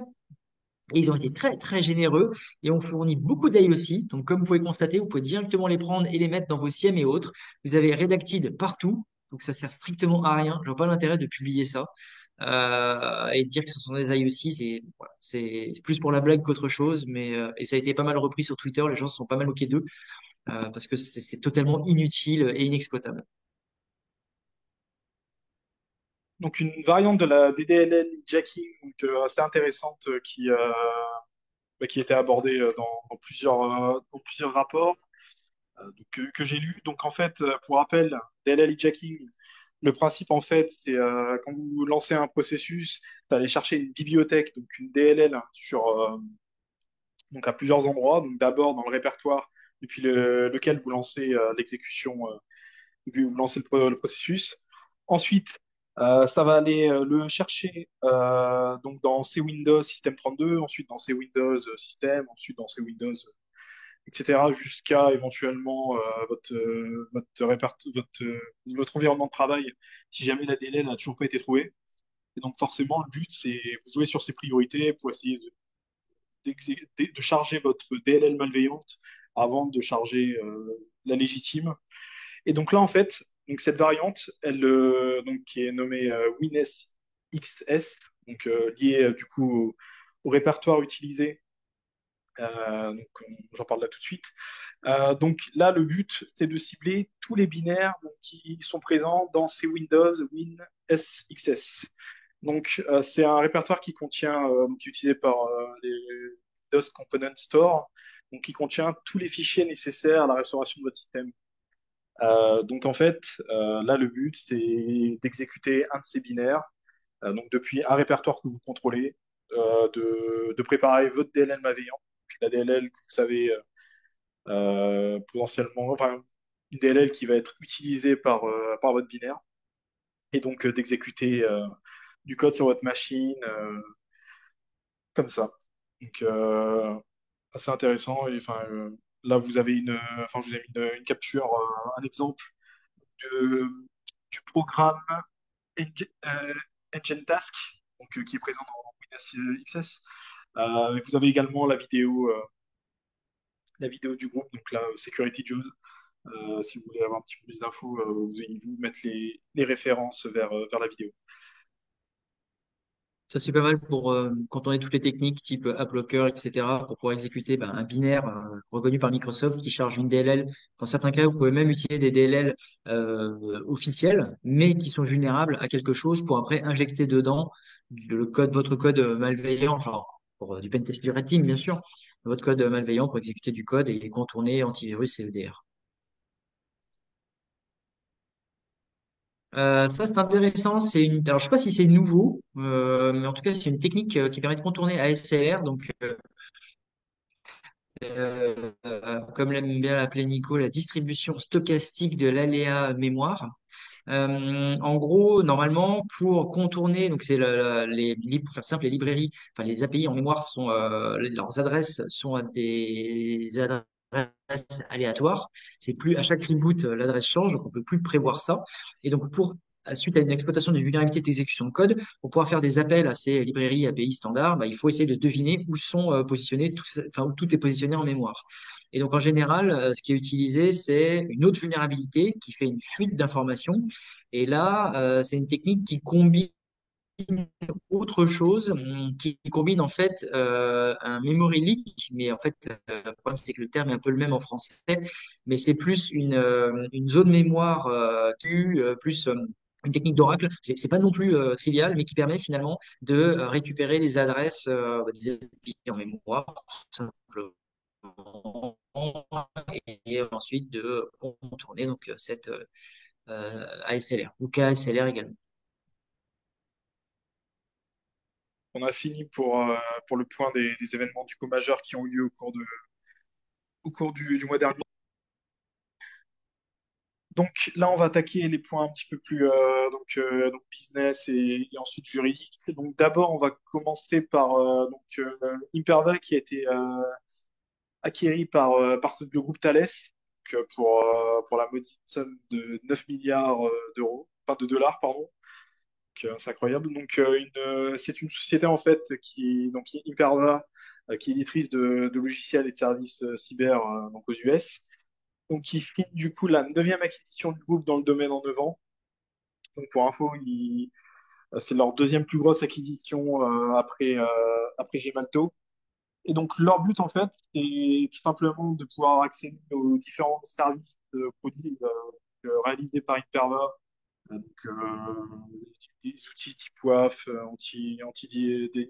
Et ils ont été très très généreux et ont fourni beaucoup d'IOC. Donc comme vous pouvez constater, vous pouvez directement les prendre et les mettre dans vos SIEM et autres. Vous avez Redacted partout, donc ça sert strictement à rien. Je vois pas l'intérêt de publier ça et de dire que ce sont des IOC. Voilà, c'est plus pour la blague qu'autre chose, mais et ça a été pas mal repris sur Twitter. Les gens se sont pas mal moqués d'eux parce que c'est totalement inutile et inexploitable.
Donc une variante de la DDLL jacking donc, assez intéressante qui était abordée dans plusieurs rapports que j'ai lus. Donc en fait, pour rappel, DLL jacking, le principe en fait, c'est quand vous lancez un processus, vous allez chercher une bibliothèque, donc une DLL donc à plusieurs endroits. Donc d'abord dans le répertoire depuis lequel vous lancez l'exécution, depuis vous lancez le processus. Ensuite, ça va aller le chercher donc dans C Windows System 32, ensuite dans C Windows System, ensuite dans C Windows, etc., jusqu'à éventuellement votre environnement de travail, si jamais la DLL n'a toujours pas été trouvée. Et donc forcément, le but, c'est vous jouez sur ces priorités pour essayer de charger votre DLL malveillante avant de charger la légitime. Et donc là, en fait, donc cette variante, elle, donc, qui est nommée WinSXS, donc liée du coup au répertoire utilisé. Donc j'en parle là tout de suite. Donc là, le but, c'est de cibler tous les binaires donc, qui sont présents dans ces Windows WinSXS. Donc c'est un répertoire qui contient, qui est utilisé par les Windows Component Store, donc qui contient tous les fichiers nécessaires à la restauration de votre système. Donc en fait, là le but c'est d'exécuter un de ces binaires, donc depuis un répertoire que vous contrôlez, de préparer votre DLL malveillant, la DLL que vous savez potentiellement, enfin une DLL qui va être utilisée par votre binaire, et donc d'exécuter du code sur votre machine comme ça. Donc assez intéressant. Et, enfin là vous avez enfin je vous ai mis une capture, un exemple de, du programme Engine Task, donc, qui est présent dans Windows XS. Vous avez également la vidéo du groupe, donc la Security Juice. Si vous voulez avoir un petit peu plus d'infos, vous mettre les références vers la vidéo.
Ça, c'est pas mal pour contourner toutes les techniques type AppLocker, etc., pour pouvoir exécuter ben, un binaire reconnu par Microsoft qui charge une DLL. Dans certains cas, vous pouvez même utiliser des DLL officiels, mais qui sont vulnérables à quelque chose pour après injecter dedans votre code malveillant, enfin, pour du pentest du red team, bien sûr, votre code malveillant pour exécuter du code et contourner antivirus et EDR. Ça, c'est intéressant. Alors, je sais pas si c'est nouveau, mais en tout cas, c'est une technique qui permet de contourner ASLR. Donc, comme l'aime bien l'appeler Nico, la distribution stochastique de l'aléa mémoire. En gros, normalement, pour contourner, donc c'est pour faire simple, les librairies, enfin les API en mémoire sont leurs adresses sont à des adresses aléatoires. C'est plus à chaque reboot l'adresse change, donc on peut plus prévoir ça. Et donc suite à une exploitation de vulnérabilité d'exécution de code, pour pouvoir faire des appels à ces librairies API standards, bah, il faut essayer de deviner où sont positionnés, enfin où tout est positionné en mémoire. Et donc en général, ce qui est utilisé, c'est une autre vulnérabilité qui fait une fuite d'informations. Et là, c'est une technique qui combine autre chose, qui combine en fait un memory leak, mais en fait, le problème c'est que le terme est un peu le même en français, mais c'est plus une zone mémoire plus une technique d'Oracle. C'est pas non plus trivial, mais qui permet finalement de récupérer les adresses des API en mémoire, tout simplement, et ensuite de contourner donc cette ASLR ou KSLR également.
On a fini pour le point des événements du coup majeurs qui ont eu lieu au cours du mois dernier. Donc là, on va attaquer les points un petit peu plus donc business et ensuite juridique. Donc d'abord, on va commencer par Imperva qui a été acquéri par le groupe Thales pour la maudite somme de 9 milliards d'euros, enfin de dollars, pardon. C'est incroyable. C'est une société en fait donc Imperva, qui est éditrice de logiciels et de services cyber donc aux US. Donc qui signe du coup la neuvième acquisition du groupe dans le domaine en 9 ans. Donc pour info, c'est leur deuxième plus grosse acquisition après Gemalto. Et donc, leur but, en fait, c'est tout simplement de pouvoir accéder aux différents services produits réalisés par Imperva. Des outils type WAF, anti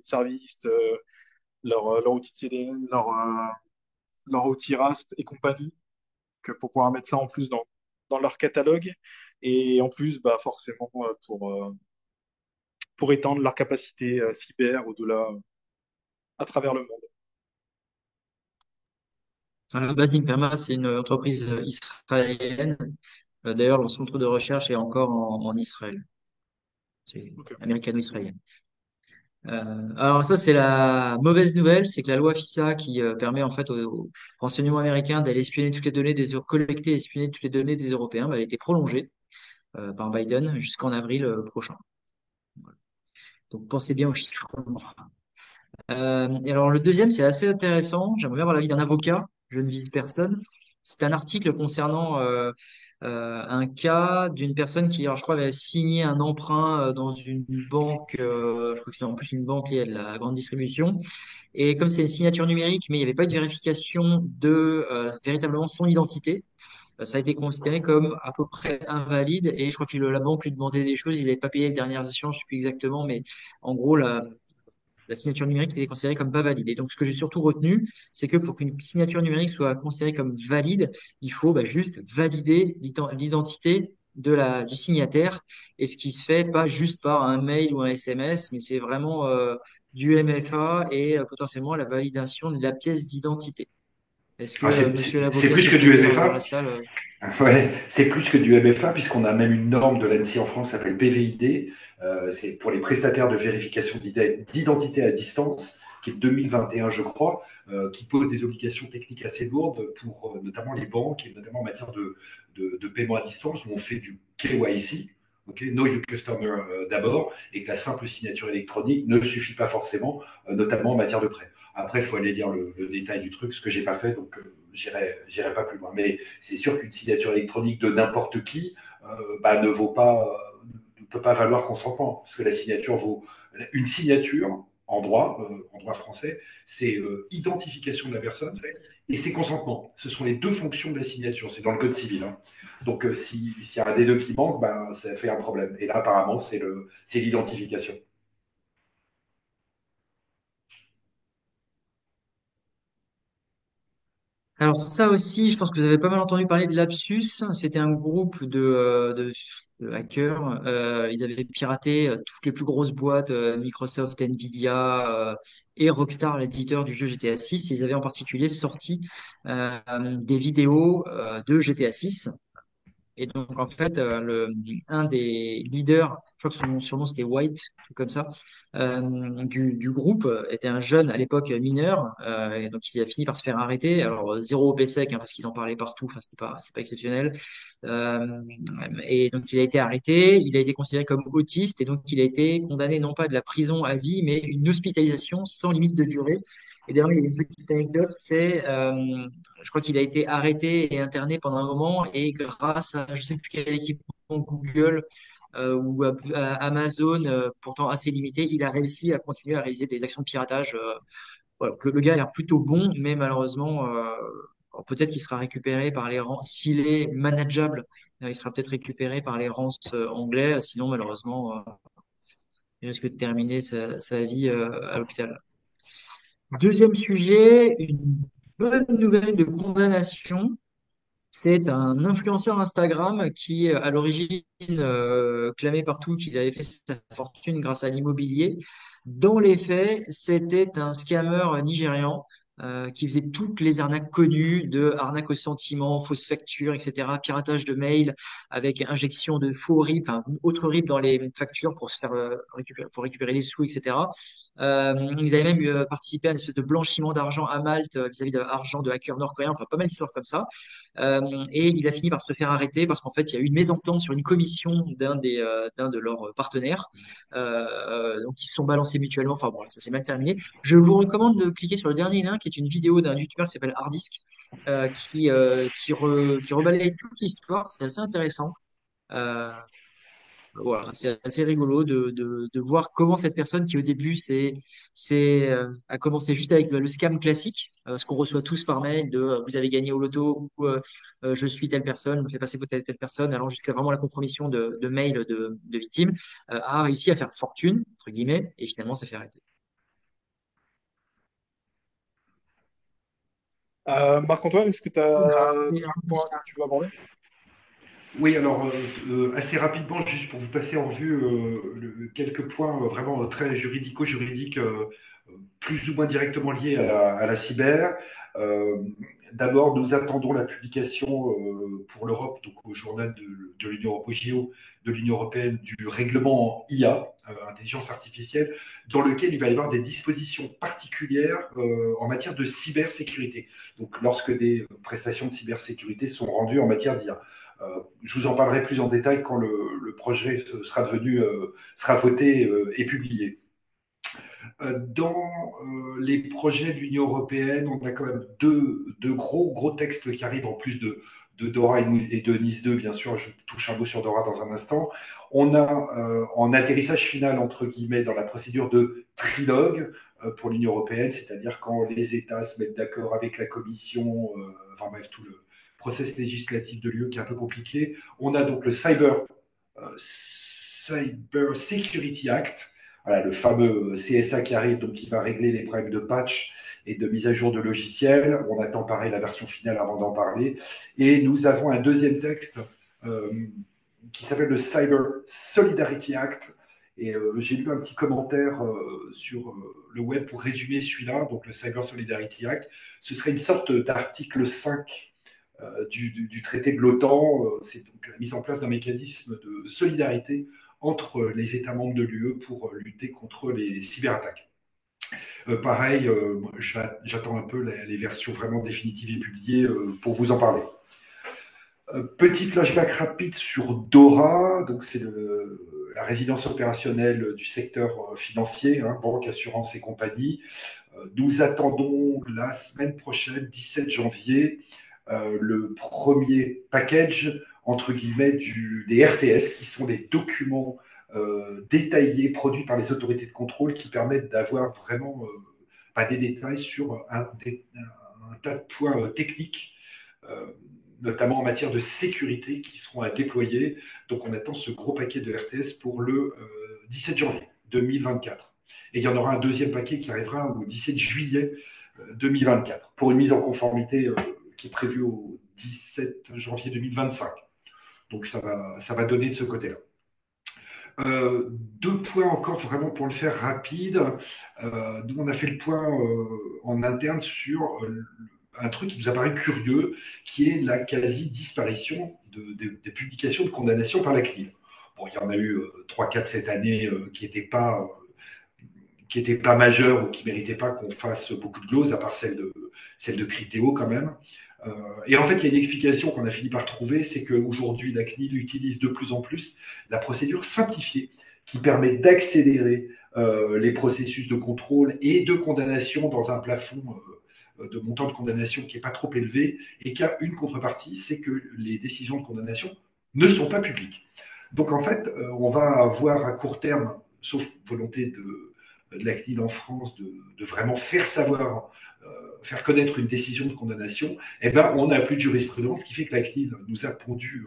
service, leur outil de CDN, leur outil RASP et compagnie, que pour pouvoir mettre ça en plus dans leur catalogue. Et en plus, bah, forcément, pour étendre leur capacité cyber au-delà, à travers le monde.
À la base, Imperma, c'est une entreprise israélienne. D'ailleurs, le centre de recherche est encore en Israël. C'est
Ok.
américano-israélien. Alors ça, c'est la mauvaise nouvelle, c'est que la loi FISA qui permet en fait aux renseignements américains d'aller espionner toutes les données collecter et espionner toutes les données des Européens, bah, elle a été prolongée par Biden jusqu'en avril prochain. Voilà. Donc pensez bien au chiffrement. Et alors le deuxième, c'est assez intéressant. J'aimerais bien avoir l'avis d'un avocat. Je ne vise personne. C'est un article concernant un cas d'une personne qui, alors, je crois, avait signé un emprunt dans une banque. Je crois que c'est en plus une banque liée à de la grande distribution. Et comme c'est une signature numérique, mais il n'y avait pas eu de vérification de véritablement son identité, ça a été considéré comme à peu près invalide. Et je crois que la banque lui demandait des choses. Il n'avait pas payé les dernières échéances, je ne sais plus exactement, mais en gros, la signature numérique était considérée comme pas valide. Et donc, ce que j'ai surtout retenu, c'est que pour qu'une signature numérique soit considérée comme valide, il faut bah, juste valider l'identité du signataire. Et ce qui se fait pas juste par un mail ou un SMS, mais c'est vraiment du MFA et potentiellement la validation de la pièce d'identité. Est-ce que
Ah,
monsieur
c'est
l'avocat
plus que du
souhaiterait dire dans la
MFA.
salle
Ouais, c'est plus que du MFA, puisqu'on a même une norme de l'ANSSI en France qui s'appelle PVID. C'est pour les prestataires de vérification d'identité à distance, qui est de 2021, je crois, qui pose des obligations techniques assez lourdes pour notamment les banques, et notamment en matière de paiement à distance, où on fait du KYC, okay, Know Your Customer d'abord, et que la simple signature électronique ne suffit pas forcément, notamment en matière de prêt. Après, il faut aller lire le détail du truc, ce que j'ai pas fait, donc j'irai pas plus loin. Mais c'est sûr qu'une signature électronique de n'importe qui bah, ne peut pas valoir consentement, parce que la signature vaut une signature en droit français, c'est identification de la personne et c'est consentement. Ce sont les deux fonctions de la signature. C'est dans le code civil. Hein. Donc s'il y a un des deux qui manque, ben, ça fait un problème. Et là, apparemment, c'est l'identification.
Alors ça aussi, je pense que vous avez pas mal entendu parler de Lapsus. C'était un groupe de hackers. Ils avaient piraté toutes les plus grosses boîtes, Microsoft, Nvidia et Rockstar, l'éditeur du jeu GTA 6. Ils avaient en particulier sorti des vidéos de GTA 6. Et donc, en fait, un des leaders, je crois que son surnom c'était White, un truc comme ça, du groupe était un jeune à l'époque mineur, et donc il a fini par se faire arrêter. Alors, zéro OPSEC, hein, parce qu'ils en parlaient partout, enfin, c'est pas exceptionnel. Euh, et donc, il a été arrêté, il a été considéré comme autiste, et donc il a été condamné non pas de la prison à vie, mais une hospitalisation sans limite de durée. Et d'ailleurs, il y a une petite anecdote, je crois qu'il a été arrêté et interné pendant un moment et grâce à je sais plus quelle équipement Google ou à Amazon, pourtant assez limité, il a réussi à continuer à réaliser des actions de piratage. Voilà. Le gars a l'air plutôt bon, mais malheureusement, alors peut-être qu'il sera récupéré par les rangs. S'il est manageable, il sera peut-être récupéré par les rangs anglais. Sinon, malheureusement, il risque de terminer sa vie à l'hôpital. Deuxième sujet, une bonne nouvelle de condamnation. C'est un influenceur Instagram qui, à l'origine, clamait partout qu'il avait fait sa fortune grâce à l'immobilier. Dans les faits, c'était un scammer nigérian qui faisait toutes les arnaques connues de arnaque au sentiment, fausses factures, etc., piratage de mails avec injection de faux RIB, enfin, autres RIB dans les factures pour se faire pour récupérer les sous, etc. Ils avaient même participé à une espèce de blanchiment d'argent à Malte vis-à-vis d'argent de hackers nord-coréens, enfin pas mal d'histoires comme ça. Et il a fini par se faire arrêter parce qu'en fait, il y a eu une mésentente sur une commission d'un de leurs partenaires. Donc, ils se sont balancés mutuellement. Enfin, bon, ça s'est mal terminé. Je vous recommande de cliquer sur le dernier lien, qui est une vidéo d'un YouTuber qui s'appelle Hardisk, qui rebalaye toute l'histoire. C'est assez intéressant. Euh, voilà, c'est assez rigolo de voir comment cette personne qui au début a commencé juste avec le scam classique, ce qu'on reçoit tous par mail de vous avez gagné au loto ou je suis telle personne, me fais passer pour telle personne, allant jusqu'à vraiment la compromission de mails de victimes, a réussi à faire fortune, entre guillemets, et finalement s'est fait arrêter.
Marc-Antoine, est-ce que tu as d'autres points que tu veux aborder?
Oui, alors assez rapidement, juste pour vous passer en revue quelques points vraiment très juridico-juridiques, plus ou moins directement liés à la cyber. Euh, D'abord, nous attendons la publication pour l'Europe, donc au journal de de l'Union européenne, du règlement IA, intelligence artificielle, dans lequel il va y avoir des dispositions particulières en matière de cybersécurité. Donc, lorsque des prestations de cybersécurité sont rendues en matière d'IA. Je vous en parlerai plus en détail quand le projet sera voté et publié. Dans les projets de l'Union européenne, on a quand même deux gros textes qui arrivent en plus de Dora et de Nice 2, bien sûr. Je touche un mot sur Dora dans un instant. On a en atterrissage final, entre guillemets, dans la procédure de trilogue pour l'Union européenne, c'est-à-dire quand les États se mettent d'accord avec la Commission, enfin bref, tout le process législatif de l'UE qui est un peu compliqué. On a donc le Cyber Security Act, voilà, le fameux CSA qui arrive, donc qui va régler les problèmes de patch et de mise à jour de logiciels. On attend pareil la version finale avant d'en parler. Et nous avons un deuxième texte euh, qui s'appelle le Cyber Solidarity Act. Et j'ai lu un petit commentaire sur le web pour résumer celui-là, donc le Cyber Solidarity Act. Ce serait une sorte d'article 5 du traité de l'OTAN. C'est donc la mise en place d'un mécanisme de solidarité entre les États membres de l'UE pour lutter contre les cyberattaques. Pareil, j'attends un peu les versions vraiment définitives et publiées pour vous en parler. Petit flashback rapide sur Dora, donc c'est la résidence opérationnelle du secteur financier, hein, banque, assurance et compagnie. Nous attendons la semaine prochaine, 17 janvier, le premier package, entre guillemets, des RTS, qui sont des documents détaillés, produits par les autorités de contrôle, qui permettent d'avoir vraiment des détails sur un tas de points techniques, notamment en matière de sécurité, qui seront à déployer. Donc on attend ce gros paquet de RTS pour le 17 janvier 2024. Et il y en aura un deuxième paquet qui arrivera au 17 juillet 2024 pour une mise en conformité qui est prévue au 17 janvier 2025. Donc ça va donner de ce côté-là. Deux points encore vraiment pour le faire rapide. Nous, on a fait le point en interne sur un truc qui nous a paru curieux, qui est la quasi-disparition des publications de condamnation par la CNIL. Bon, il y en a eu 3-4 cette année qui n'étaient pas majeures ou qui ne méritaient pas qu'on fasse beaucoup de gloses, à part celle de Criteo quand même. Et en fait, il y a une explication qu'on a fini par trouver, c'est qu'aujourd'hui, la CNIL utilise de plus en plus la procédure simplifiée qui permet d'accélérer les processus de contrôle et de condamnation dans un plafond de montant de condamnation qui n'est pas trop élevé et qui a une contrepartie, c'est que les décisions de condamnation ne sont pas publiques. Donc en fait, on va avoir à court terme, sauf volonté de la CNIL en France, de vraiment faire savoir faire connaître une décision de condamnation, eh ben, on n'a plus de jurisprudence, ce qui fait que la CNIL nous a pondu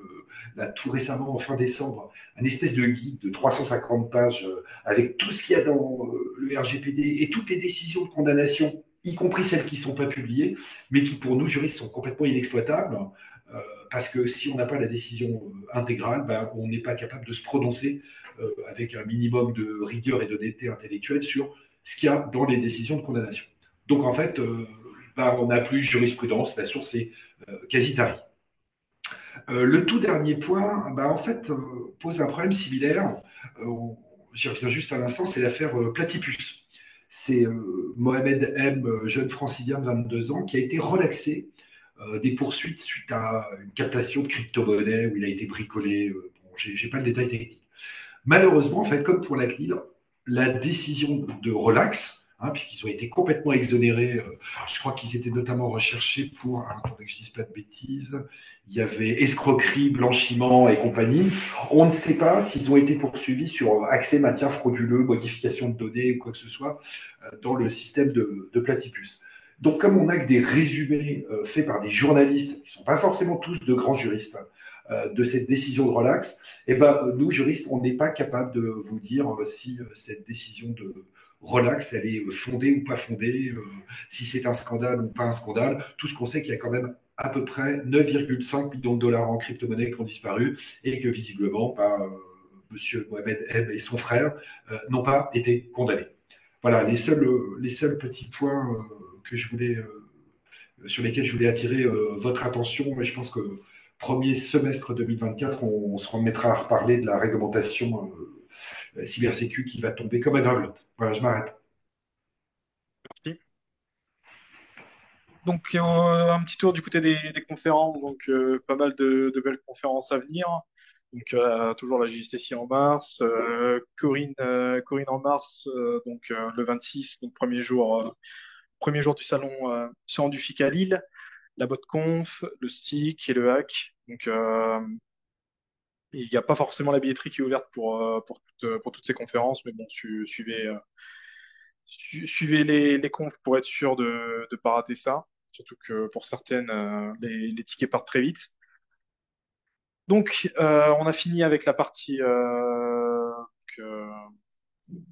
là, tout récemment, en fin décembre, un espèce de guide de 350 pages avec tout ce qu'il y a dans le RGPD et toutes les décisions de condamnation, y compris celles qui ne sont pas publiées, mais qui pour nous, juristes, sont complètement inexploitables. parce que si on n'a pas la décision intégrale, ben, on n'est pas capable de se prononcer avec un minimum de rigueur et d'honnêteté intellectuelle sur ce qu'il y a dans les décisions de condamnation. Donc en fait, ben, on n'a plus jurisprudence, la source est quasi tarie. Le tout dernier point, ben, en fait, pose un problème similaire. Euh, J'y reviens juste à l'instant, c'est l'affaire Platypus. C'est Mohamed M, jeune francilien de 22 ans, qui a été relaxé des poursuites suite à une captation de crypto-monnaie où il a été bricolé. Bon, j'ai pas le détail technique. Malheureusement, en fait, comme pour la CNIL, la décision de relax, hein, puisqu'ils ont été complètement exonérés, je crois qu'ils étaient notamment recherchés pour, attendez que je dise pas de bêtises, il y avait escroquerie, blanchiment et compagnie. On ne sait pas s'ils ont été poursuivis sur accès, maintien frauduleux, modification de données ou quoi que ce soit dans le système de Platypus. Donc, comme on n'a que des résumés faits par des journalistes, qui ne sont pas forcément tous de grands juristes, de cette décision de relax, eh ben, nous, juristes, on n'est pas capable de vous dire si cette décision de relax, elle est fondée ou pas fondée, si c'est un scandale ou pas un scandale. Tout ce qu'on sait, qu'il y a quand même à peu près 9,5 millions de dollars en crypto-monnaies qui ont disparu et que visiblement, Monsieur Mohamed M et son frère n'ont pas été condamnés. Voilà les seuls petits points que je voulais sur lesquels je voulais attirer votre attention. Mais je pense que premier semestre 2024, on se remettra à reparler de la réglementation cybersécu qui va tomber comme un gravelotte. Voilà, je m'arrête.
Merci. Donc, un petit tour du côté des conférences. Donc, pas mal de belles conférences à venir. Donc, toujours la JSTC en mars. Corinne en mars, donc le 26, donc premier jour du salon du FIC à Lille. La BotConf, le STIC et le Hack. Donc, il n'y a pas forcément la billetterie qui est ouverte pour toutes ces conférences, mais bon, suivez les confs pour être sûr de ne pas rater ça. Surtout que pour certaines, les tickets partent très vite. Donc, on a fini avec la partie, on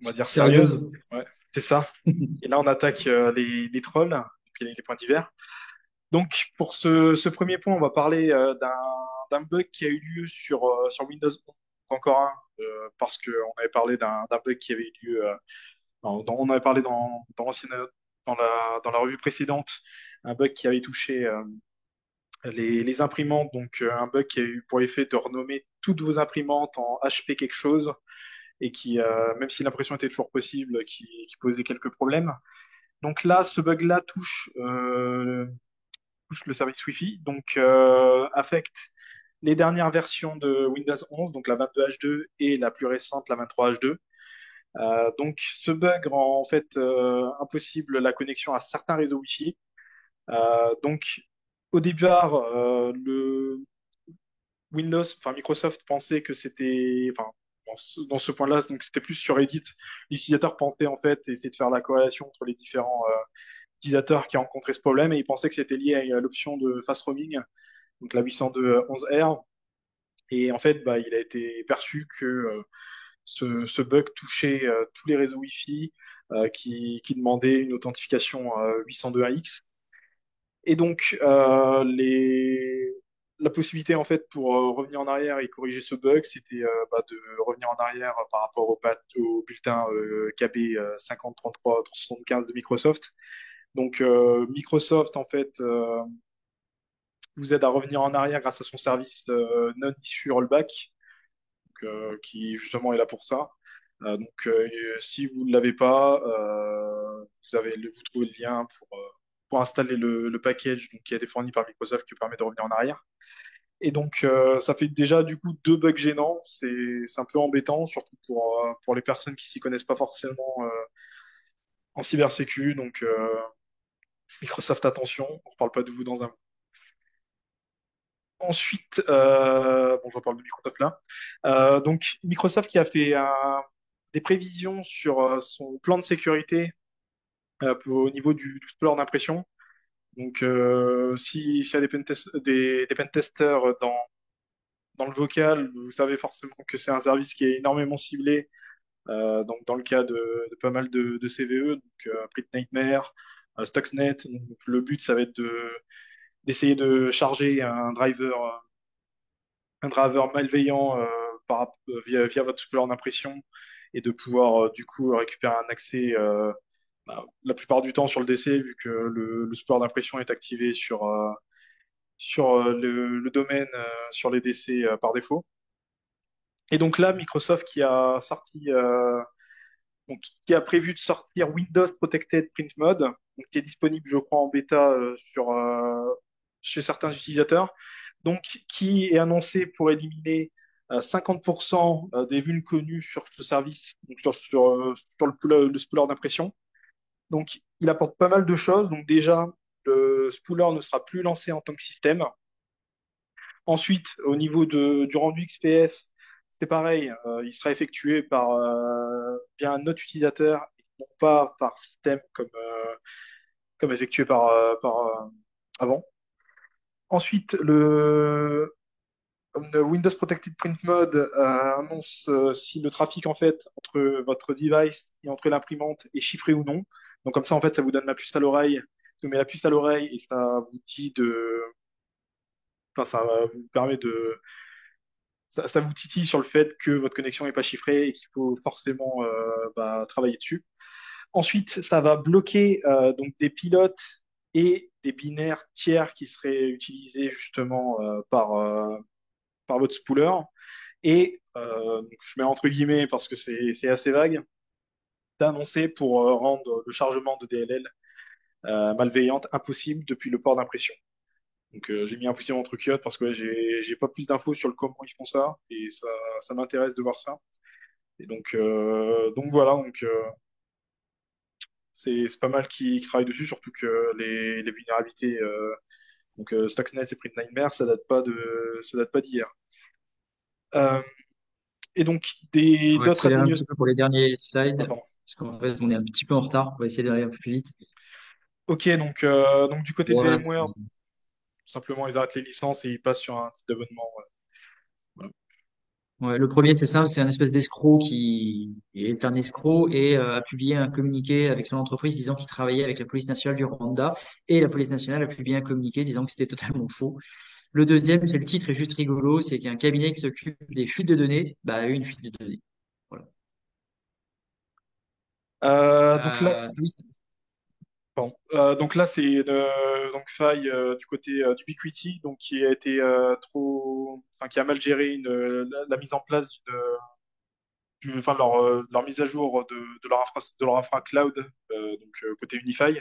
va dire, sérieuse.
Sérieuse.
Ouais, c'est ça. Et là, on attaque les trolls, donc les points divers. Donc, pour ce premier point, on va parler d'un bug qui a eu lieu sur Windows 11, encore un, parce qu'on avait parlé d'un bug qui avait eu lieu, on avait parlé dans la revue précédente, un bug qui avait touché les imprimantes, donc un bug qui a eu pour effet de renommer toutes vos imprimantes en HP quelque chose, et qui, même si l'impression était toujours possible, qui posait quelques problèmes. Donc là, ce bug-là touche le service Wi-Fi, donc affecte les dernières versions de Windows 11, donc la 22H2 et la plus récente, la 23H2. Donc ce bug rend en fait impossible la connexion à certains réseaux Wi-Fi. Donc au départ, le Windows, enfin Microsoft pensait que c'était, enfin dans ce point-là, donc c'était plus sur Reddit. L'utilisateur pensait en fait essayer de faire la corrélation entre les différents utilisateurs qui rencontraient ce problème et il pensait que c'était lié à l'option de fast roaming, donc la 802.11r. Et en fait, bah, il a été perçu que ce bug touchait tous les réseaux Wi-Fi qui demandaient une authentification 802.1x. Et donc, la possibilité, en fait, pour revenir en arrière et corriger ce bug, c'était de revenir en arrière par rapport au bulletin KB 5033-375 de Microsoft. Donc, Microsoft, en fait, vous aide à revenir en arrière grâce à son service non issu rollback, qui justement est là pour ça. Donc, si vous ne l'avez pas, vous trouvez le lien pour installer le package donc, qui a été fourni par Microsoft qui permet de revenir en arrière. Et donc, ça fait déjà du coup deux bugs gênants. C'est un peu embêtant, surtout pour les personnes qui s'y connaissent pas forcément en cybersécu. Donc, Microsoft, attention, on ne reparle pas de vous dans un. Ensuite, bon, je reparle de Microsoft là. Donc, Microsoft qui a fait des prévisions sur son plan de sécurité au niveau du score d'impression. Donc, s'il y a des pentesters dans le vocal, vous savez forcément que c'est un service qui est énormément ciblé. Donc, dans le cas de pas mal de CVE, donc Pretty Nightmare, Stuxnet. Donc, le but, ça va être d'essayer de charger un driver malveillant via votre spooler d'impression et de pouvoir du coup récupérer un accès la plupart du temps sur le DC vu que le spooler d'impression est activé sur le domaine sur les DC par défaut. Et donc là, Microsoft qui a prévu de sortir Windows Protected Print Mode, donc qui est disponible, je crois, en bêta chez certains utilisateurs, donc qui est annoncé pour éliminer 50% des vulnes connues sur ce service, donc sur le spooler d'impression. Donc, il apporte pas mal de choses. Donc déjà, le spooler ne sera plus lancé en tant que système. Ensuite, au niveau du rendu XPS, c'est pareil, il sera effectué via un autre utilisateur, non pas par système comme effectué par avant. Ensuite, comme le Windows Protected Print Mode annonce si le trafic en fait entre votre device et entre l'imprimante est chiffré ou non. Donc comme ça, en fait, ça vous donne la puce à l'oreille, ça vous met la puce à l'oreille et ça vous permet ça vous titille sur le fait que votre connexion n'est pas chiffrée et qu'il faut forcément travailler dessus. Ensuite, ça va bloquer donc des pilotes et des binaires tiers qui seraient utilisés justement par votre spooler. Et donc, je mets entre guillemets parce que c'est assez vague, c'est annoncé pour rendre le chargement de DLL malveillante impossible depuis le port d'impression. Donc j'ai mis impossible entre quiotes parce que ouais, j'ai pas plus d'infos sur le comment ils font ça et ça m'intéresse de voir ça. Et donc voilà, c'est pas mal qui travaillent dessus, surtout que les vulnérabilités Stuxnet et Print Nightmare, ça date pas d'hier. Euh, et donc
On va
d'autres
accélérer un
atténuations.
petit peu pour les derniers
Ah,
slides,
pardon.
parce qu'en fait, on est un petit peu en retard. On va essayer d'aller un peu plus vite.
Ok, donc du côté de
Voilà.
VMware, tout simplement ils arrêtent les licences et ils passent sur un type d'abonnement. Ouais. Voilà.
Ouais, le premier, c'est simple, c'est un espèce d'escroc qui est un escroc et a publié un communiqué avec son entreprise disant qu'il travaillait avec la police nationale du Rwanda et la police nationale a publié un communiqué disant que c'était totalement faux. Le deuxième, c'est le titre est juste rigolo, c'est qu'un cabinet qui s'occupe des fuites de données, bah, a eu une fuite de données. Voilà.
Donc là,
Oui,
pardon. Donc là, c'est une donc faille du côté d'Ubiquiti, donc qui a été qui a mal géré la mise en place leur mise à jour de leur infra cloud, côté Unify.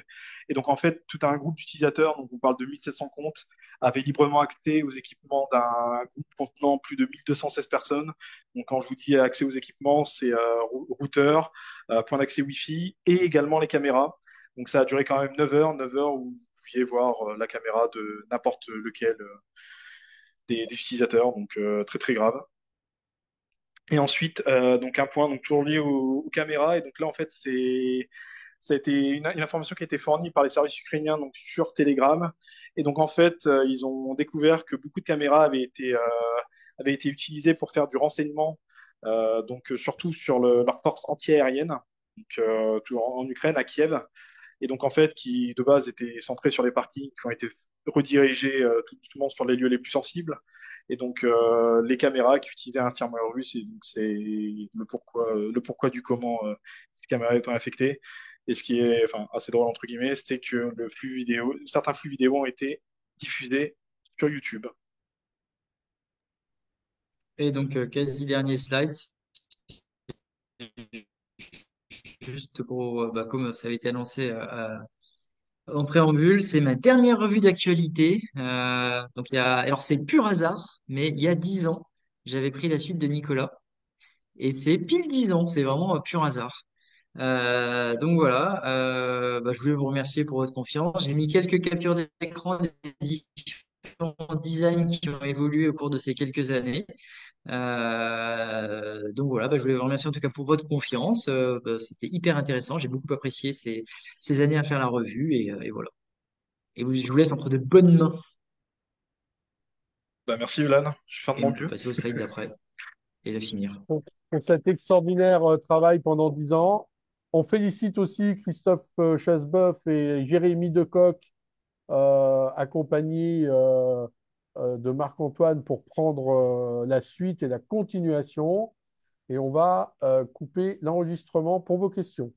Et donc en fait, tout un groupe d'utilisateurs, donc on parle de 1700 comptes, avait librement accès aux équipements d'un groupe contenant plus de 1216 personnes. Donc quand je vous dis accès aux équipements, c'est routeur, point d'accès Wi-Fi et également les caméras. Donc ça a duré quand même 9 heures où vous pouviez voir la caméra de n'importe lequel des utilisateurs, donc très très grave. Et ensuite, donc un point donc toujours lié aux caméras. Et donc là, en fait, ça a été une information qui a été fournie par les services ukrainiens donc sur Telegram. Et donc en fait, ils ont découvert que beaucoup de caméras avaient été utilisées pour faire du renseignement, surtout sur leur force anti-aérienne, toujours en Ukraine, à Kiev. Et donc en fait, qui de base étaient centrés sur les parkings, qui ont été redirigés tout doucement sur les lieux les plus sensibles. Et donc les caméras qui utilisaient un firmware russe, et donc c'est le pourquoi du comment ces caméras étant affectées. Et ce qui est enfin assez drôle entre guillemets, c'est que certains flux vidéo ont été diffusés sur YouTube.
et donc, quasi dernier slide, juste pour, comme ça avait été annoncé en préambule, c'est ma dernière revue d'actualité. Donc, alors c'est pur hasard, mais il y a 10 ans, j'avais pris la suite de Nicolas. Et c'est pile 10 ans, c'est vraiment pur hasard. Donc voilà, je voulais vous remercier pour votre confiance. J'ai mis quelques captures d'écran des différents designs qui ont évolué au cours de ces quelques années. Donc voilà, je voulais vous remercier en tout cas pour votre confiance. C'était hyper intéressant. J'ai beaucoup apprécié ces années à faire la revue et voilà. Je vous laisse entre de bonnes mains.
Bah, merci Vlan, je vais faire de
Et
mon
on peut
mieux.
passer au slide d'après et le finir.
Pour cet extraordinaire travail pendant 10 ans. On félicite aussi Christophe Chassebeuf et Jérémy Decoq accompagné de Marc-Antoine pour prendre la suite et la continuation. Et on va couper l'enregistrement pour vos questions.